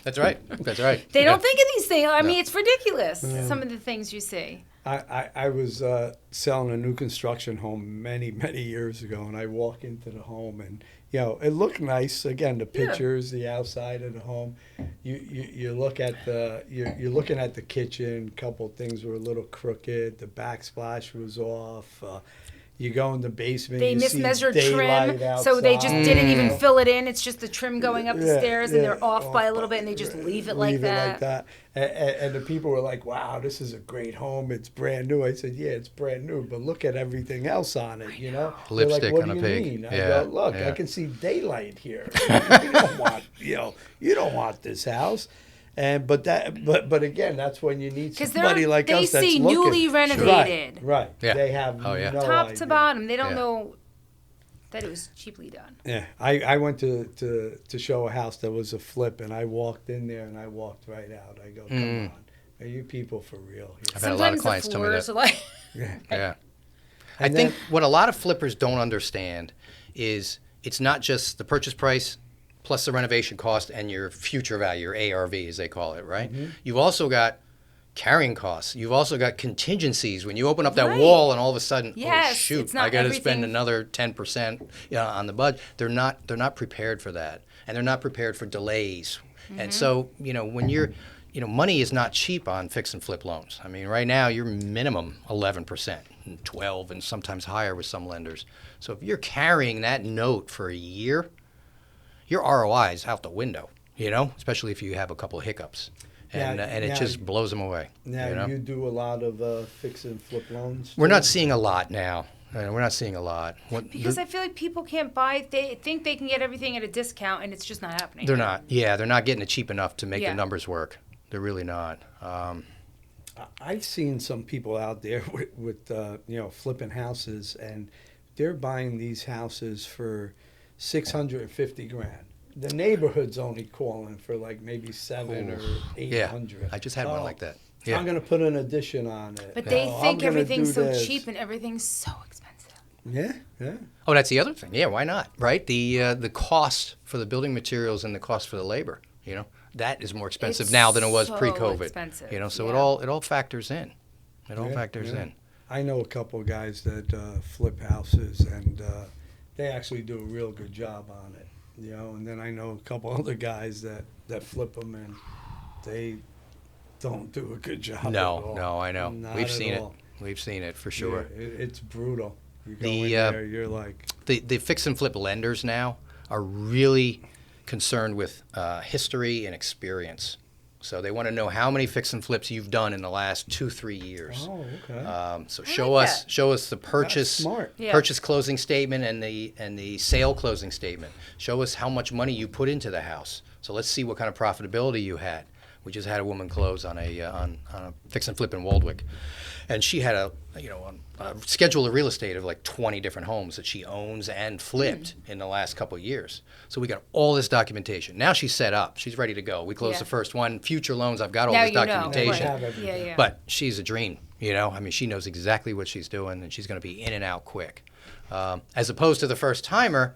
That's right. That's right. they Yeah. don't think of these things. I No. mean, it's ridiculous, some of the things you see. I was selling a new construction home many, many years ago, and I walk into the home, and it looked nice. Again, the Yeah. pictures, the outside of the home. You look at you're looking at the kitchen. A couple things were a little crooked. The backsplash was off. You go in the basement. They you see mismeasured daylight trim, so they just outside. didn't even fill it in. It's just the trim going up the Yeah, stairs, and yeah, they're off by a little bit, and they just leave it like that. And the people were like, "Wow, this is a great home. It's brand new." I said, "Yeah, it's brand new, but look at everything else on it. They're like, Lipstick "What on do a you pig." mean?" I Yeah, go, "Look, yeah. I can see daylight here. you don't want this house." But again, that's when you need 'Cause somebody like they us that's see looking. newly renovated. Right. Yeah. They have Oh, yeah. no Top idea. to bottom, they don't Yeah. know that it was cheaply done. Yeah, I went to show a house that was a flip, and I walked in there and I walked right out. I go, "Come on, are you people for real I've here?" had a lot of Sometimes clients the tell me floors that. are like, Yeah. I And think then- what a lot of flippers don't understand is it's not just the purchase price plus the renovation cost and your future value, your ARV as they call it, right? Mm-hmm. You've also got carrying costs. You've also got contingencies. When you open up that Right. wall and all of a sudden, oh Yes, shoot, it's not I got to everything- spend another 10% on the budget. They're not prepared for that, and they're not prepared for delays. And so when money is not cheap on fix and flip loans. I mean, right now you're minimum 11%, and 12, and sometimes higher with some lenders. So if you're carrying that note for a year, your ROI is out the window, especially if you have a couple of hiccups. And it just blows them away. Now, you do a lot of fix and flip loans? We're not seeing a lot now. We're not seeing a lot. Because I feel like people can't buy. They think they can get everything at a discount, and it's just not happening. They're not. Yeah, they're not getting it cheap enough to make the numbers work. They're really not. I've seen some people out there with flipping houses, and they're buying these houses for $650,000. The neighborhood's only calling for like maybe $700,000 or $800,000. Yeah, I just had one like that. Yeah. I'm going to put an addition on it. But they think everything's so cheap and everything's so expensive. Yeah. Oh, that's the other thing. Yeah, why not? Right? The cost for the building materials and the cost for the labor. That is more expensive now than it was pre-COVID. Expensive. So it all factors in. It all factors in. I know a couple of guys that flip houses, and they actually do a real good job on it. And then I know a couple other guys that flip them, and they don't do a good job. No, I know. We've seen it. all. We've seen it for sure. Yeah, it's brutal. You go in there, you're like... The fix and flip lenders now are really concerned with history and experience. So they want to know how many fix and flips you've done in the last 2-3 years. Oh, okay. So show us the purchase closing statement and the sale closing statement. Show us how much money you put into the house. So let's see what kind of profitability you had. We just had a woman close on a fix and flip in Waldwick, and she had a schedule of real estate of like 20 different homes that she owns and flipped in the last couple of years. So we got all this documentation. Now she's set up. She's ready to go. We closed the first one. Future loans, I've got all this documentation. Yeah. But she's a dream. I mean, she knows exactly what she's doing, and she's going to be in and out quick. As opposed to the first timer,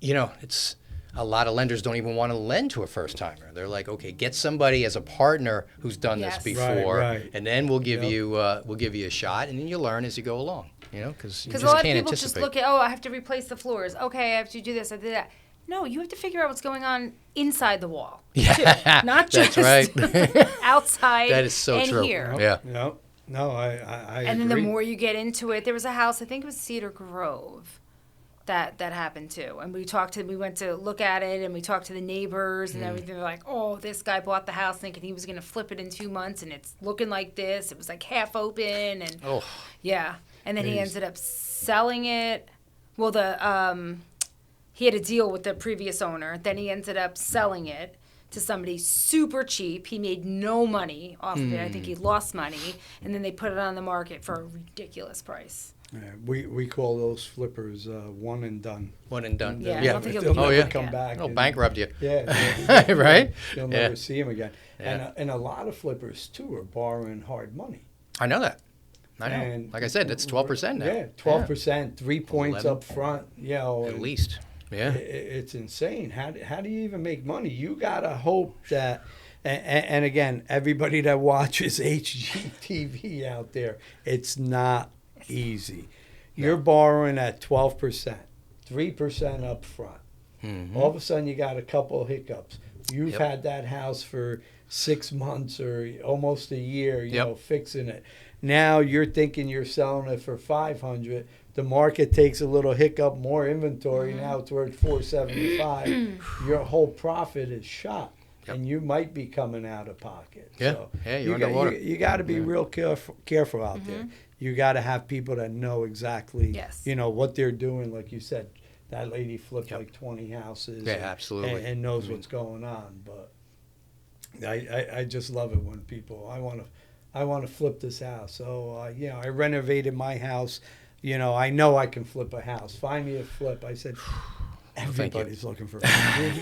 it's. A lot of lenders don't even want to lend to a first timer. They're like, okay, get somebody as a partner who's done this before, right. and then we'll give you a shot, and then you learn as you go along. Because you just a lot of can't people anticipate. just look at, I have to replace the floors. Okay, I have to do this. I did that. No, you have to figure out what's going on inside the wall. Yeah, too. Not just right. outside. That is so and true. Here. Yeah. No, I And then agree. the more you get into it, there was a house, I think it was Cedar Grove, that happened too. And we went to look at it, and we talked to the neighbors and everything. They're like, oh, this guy bought the house thinking he was going to flip it in 2 months, and it's looking like this. It was like half open, and and then he ended up selling it. Well, he had a deal with the previous owner. Then he ended up selling it to somebody super cheap. He made no money off of it. I think he lost money, and then they put it on the market for a ridiculous price. Yeah, we call those flippers one and done. One and done. Yeah, I don't think They'll it'll be never come back. It'll bankrupt you. Yeah. Right? You'll never see them again. Yeah. And a lot of flippers, too, are borrowing hard money. I know that. I know. And like I said, it's 12% now. Yeah, 12%, 3 points 11. up front. At least. Yeah. It's insane. How do you even make money? You got to hope that, and again, everybody that watches HGTV out there, it's not easy. You're borrowing at 12%, 3% up front. Mm-hmm. All of a sudden, you got a couple of hiccups. You've had that house for 6 months or almost a year, you know, fixing it. Now you're thinking you're selling it for $500. The market takes a little hiccup, more inventory. Now it's worth $475. Your whole profit is shot. And you might be coming out of pocket. Yeah, So you're underwater. You got to be real careful out there. You got to have people that know exactly, you know, what they're doing. Like you said, that lady flipped like 20 houses. Yeah, absolutely. And knows what's going on. But I just love it when people, I want to flip this house. So, you know, I renovated my house. You know I can flip a house. Find me a flip. I said, everybody's looking for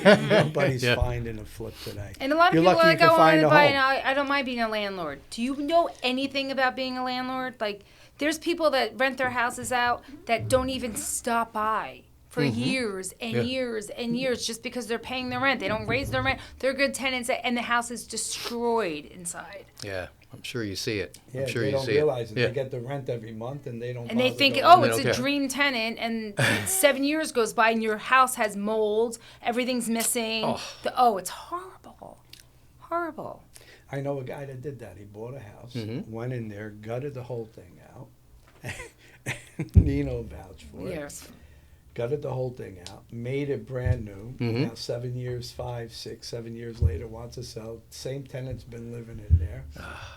nobody's finding a flip today. And a lot of You're people lucky are you like, can find a home. I don't mind being a landlord. Do you know anything about being a landlord? Like, there's people that rent their houses out that don't even stop by for years and years and years just because they're paying their rent. They don't raise their rent. They're good tenants, and the house is destroyed inside. Yeah, I'm sure you see it. Yeah, I'm sure they you don't see realize it. Yeah. They get the rent every month, and they don't. And they think, it's a dream tenant, and 7 years goes by, and your house has mold, everything's missing. It's horrible, horrible. I know a guy that did that. He bought a house, went in there, gutted the whole thing out. Nino vouched for it. Yes. Gutted the whole thing out, made it brand new. Now 7 years, 5, 6, 7 years later, wants to sell. Same tenant's been living in there.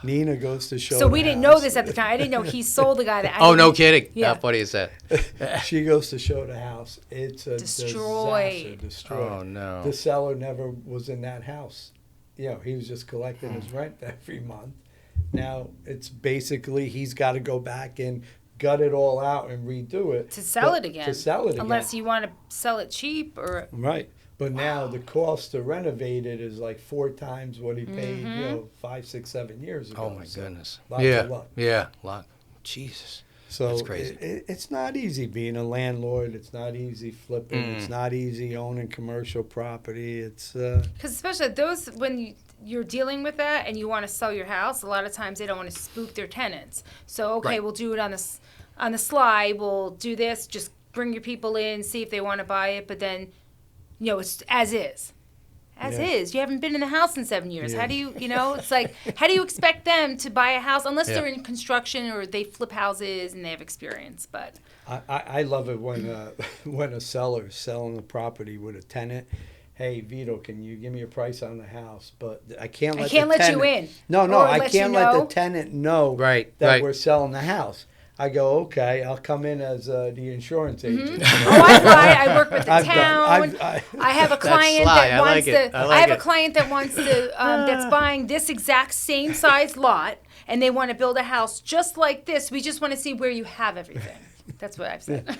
Nina goes to show. So we the didn't house. know this at the time. I didn't know he sold the guy that. Oh, no kidding. Yeah. How funny is that? She goes to show the house. It's a Destroyed. disaster. Destroyed. Oh, no. The seller never was in that house. You know, he was just collecting his rent every month. Now it's basically he's got to go back and gut it all out and redo it To sell it again. To sell it again. Unless you want to sell it cheap or. Right. But now the cost to renovate it is like 4 times what he paid, Mm-hmm. you know, 5, 6, 7 years ago. Oh, my So, goodness. lots yeah. of luck. Yeah. Luck. Jesus. So That's crazy. It's not easy being a landlord. It's not easy flipping. It's not easy owning commercial property. It's Because especially those, when you're dealing with that and you want to sell your house, a lot of times they don't want to spook their tenants. So, okay, Right. we'll do it on the sly. We'll do this. Just bring your people in, see if they want to buy it. But then, you know, it's as is. As Yeah. is. You haven't been in the house in 7 years. Yeah. How do you know, it's like, how do you expect them to buy a house unless Yeah. they're in construction or they flip houses and they have experience? But I love it when when a seller is selling a property with a tenant. Hey, Vito, can you give me a price on the house? But I can't let can't the let you tenant, in. No, Or I let you can't let the know. tenant know Right, that right. we're selling the house. I go, okay, I'll come in as the insurance agent. Oh, I fly. I work with the I've done- town. I've- I have a client sly. that I wants like it. to. I like have a it. client that wants to. That's buying this exact same size lot, and they want to build a house just like this. We just want to see where you have everything. That's what I've said.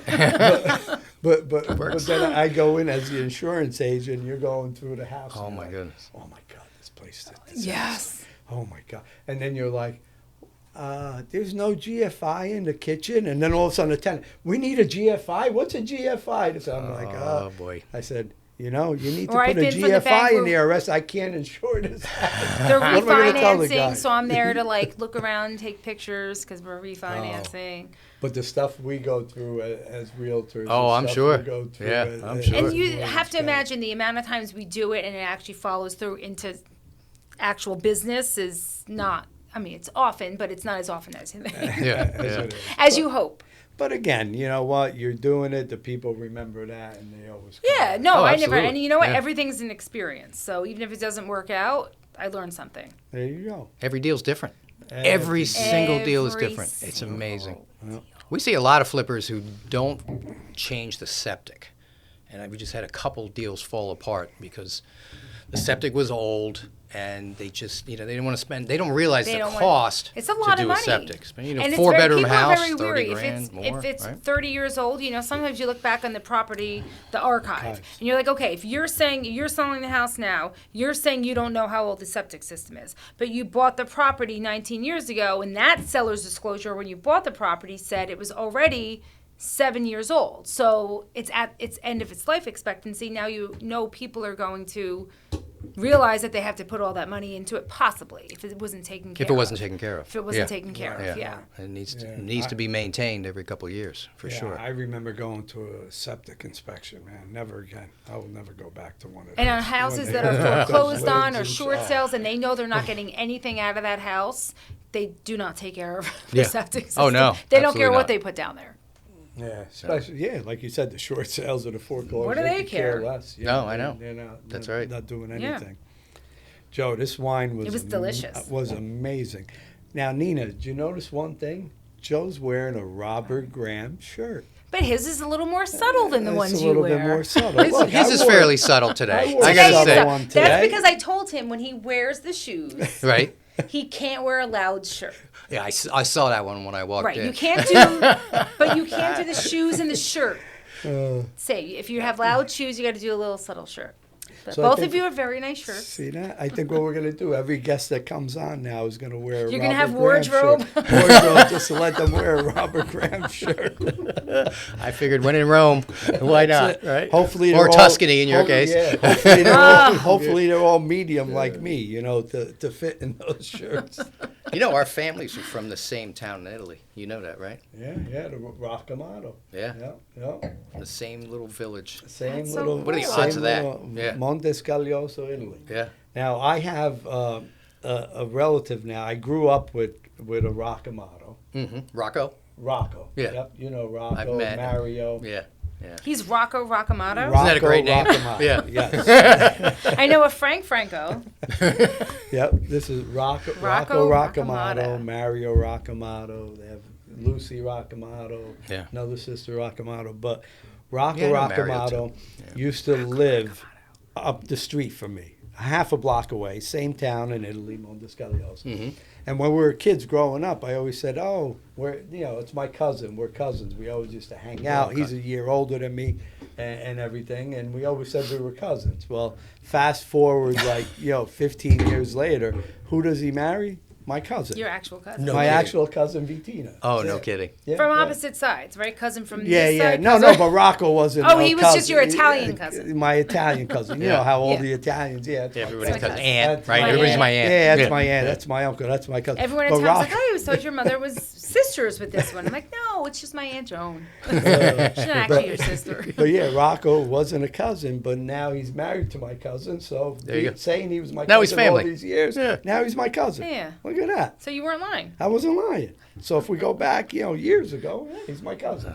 But then I go in as the insurance agent. You're going through the house. Oh, and you're my like, goodness. Oh my God, this place. This Yes. Oh my God. And then you're like, there's no GFI in the kitchen. And then all of a sudden the tenant, we need a GFI. What's a GFI? So I'm like, Oh, boy. I said, you know, you need to Or I've put a been from the bank GFI in where- there, or else I can't insure this house. They're What am I gonna tell the guy? refinancing, so I'm there to like look around and take pictures because we're refinancing. But the stuff we go through as realtors. Oh, the I'm stuff sure. we go through Yeah, as- I'm as sure. And you landlords, have to guys. imagine the amount of times we do it and it actually follows through into actual business is not. I mean, it's often, but it's not as often as Yeah. As yeah. it is. as you hope. But again, you know what? You're doing it. The people remember that, and they always. come Yeah, back. no, Oh, I never. absolutely. And you know what? Yeah. Everything's an experience. So even if it doesn't work out, I learned something. There you go. Every deal's different. Every single deal is Every different. It's single amazing. deal. We see a lot of flippers who don't change the septic. And we just had a couple deals fall apart because the septic was old and they just, they didn't want to spend, they don't realize They the don't want- cost It's a lot to of do money. a septic. Spend, And it's four-bedroom people are house, very 30 weary. grand more, If it's right? 30 years old, sometimes you look back on the property, the archive, Archives. and you're like, okay, if you're saying you're selling the house now, you're saying you don't know how old the septic system is, but you bought the property 19 years ago, and that seller's disclosure when you bought the property said it was already 7 years old. So it's at its end of its life expectancy. Now you know people are going to realize that they have to put all that money into it, possibly, if it wasn't taken care of. If it wasn't taken care of. If it wasn't Yeah. taken care of, yeah. It needs to, Yeah. needs to be maintained every couple of years, for Yeah, sure. I remember going to a septic inspection, man. Never again. I will never go back to one of And those. on houses When that they are have those foreclosed on lids or and- short oh. sales and they know they're not getting anything out of that house, they do not take care of the Yeah. septic system. Oh, no, They don't care absolutely what not. they put down there. Yeah, especially like you said, the short sales or the foreclosures. What do they could care care? less. No, I know. They're not, That's they're right. Not doing Yeah. anything. Joe, this wine was It was delicious. Was amazing. Now, Nina, did you notice one thing? Joe's wearing a Robert Graham shirt. But his is a little more subtle than the It's ones a you little wear. bit more subtle. His, Look, his I is wore- fairly subtle today. wore I a gotta subtle say. one That's today. because I told him when he wears the shoes, Right? he can't wear a loud shirt. Yeah, I saw that one when I walked Right, in. you can't do, but you can't do the shoes and the shirt. Say, if you have loud shoes, you got to do a little subtle shirt. But So I both think- of you have very nice shirts. See that? I think what we're gonna do, every guest that comes on now is gonna wear a You're Robert gonna have Graham wardrobe? shirt. Wardrobe, just to let them wear a Robert Graham shirt. I figured when in Rome, why not, That's it. right? Hopefully or they're Tuscany in your hopefully- case. Yeah, hopefully they're all, hopefully they're all medium like me, to fit in those shirts. You know, our families are from the same town in Italy. You know that, right? Yeah, the Roccamato. Yeah. Yeah. The same little village. Same That's so little. cool. What are the same odds of that? little Yeah. Monte Scaglioso, Italy. Yeah. Now I have a relative now. I grew up with a Rocamato. Rocco? Rocco. Yeah. Yep. You know Rocco, I've met him. Mario. Yeah. Yeah. He's Rocco Rocamato. Rocco that a great name? Rocamato. Yeah. Yes. I know a Franco. Yep. This is Rocco Rocco Rocamato, Rocamato. Mario Rocamato. They have Lucy Rocamato. Yeah. Another sister Rocamato. But Rocco Yeah, I know Mario, Rocamato too. Yeah. used to live up the street from me, half a block away, same town in Italy, Mondescalios. Mm-hmm. And when we were kids growing up, I always said, "Oh, it's my cousin. We're cousins." We always used to hang out. Okay. He's a year older than me, and everything. And we always said we were cousins. Well, fast forward, 15 years later, who does he marry? My cousin. Your actual cousin. No my kidding. actual cousin, Vitina. Oh, no Yeah. kidding. Yeah, From yeah. opposite sides, right? Cousin from Yeah, this yeah. side. No, cousin- but Rocco wasn't. Oh, no he was just cousin. your Italian cousin. My Italian cousin. You Yeah. know how all Yeah. the Italians, yeah. Yeah, everybody's my cousin. cousin. Aunt, That's right? my Everybody's aunt. my aunt. Yeah, that's my aunt. That's my uncle. That's my cousin. Everyone in But town's like, Rocco- I always thought your mother was sisters with this one. I'm like, no, it's just my Aunt Joan. She's not actually your sister. But yeah, Rocco wasn't a cousin, but now he's married to my cousin. So There you go. saying he was my Now he's cousin all family. these years, Yeah. now he's my cousin. Yeah. Look at that. So you weren't lying. I wasn't lying. So if we go back, years ago, yeah, he's my cousin.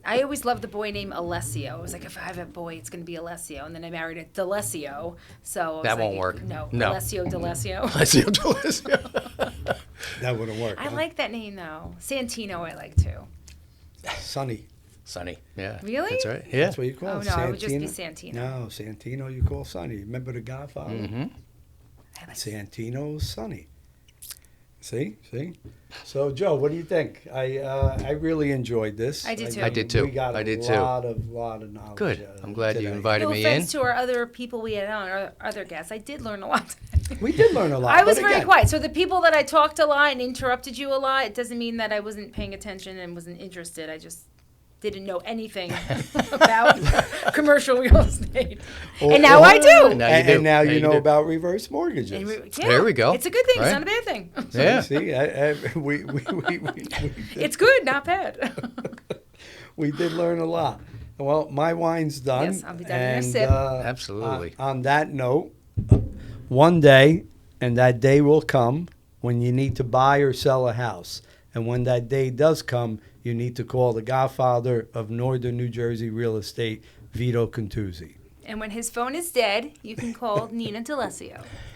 I always loved the boy named Alessio. I was like, if I have a boy, it's going to be Alessio. And then I married a D'Alessio. So I was That like, won't work. No, No. Alessio D'Alessio. That wouldn't work. I huh? like that name, though. Santino I like, too. Sonny. Sonny. Yeah. Really? That's right. Yeah. That's what you call Oh, it. no, it would just be Santino. No, Santino you call Sonny. Remember the Godfather? Mm-hmm. I like Santino's Sonny. See? So, Joe, what do you think? I really enjoyed this. I did too. I did too. We got I did a too. lot of knowledge. Good. I'm glad you today. invited No me in. offense to our other people we had on, our other guests. I did learn a lot. We did learn a lot. I was but very again, quiet. So the people that I talked a lot and interrupted you a lot, it doesn't mean that I wasn't paying attention and wasn't interested. I just didn't know anything about commercial real estate. And now I do. Now you And, do. and now Now you you know do. about reverse mortgages. And There we go. It's a good thing. Right? It's not a bad thing. Yeah. See, It's good, not bad. we did learn a lot. Well, my wine's done. Yes, I'll be done in a and, sip. Absolutely. On that note, one day, and that day will come, when you need to buy or sell a house. And when that day does come, you need to call the godfather of Northern New Jersey real estate, Vito Cantuzzi. And when his phone is dead, you can call Nina D'Alessio.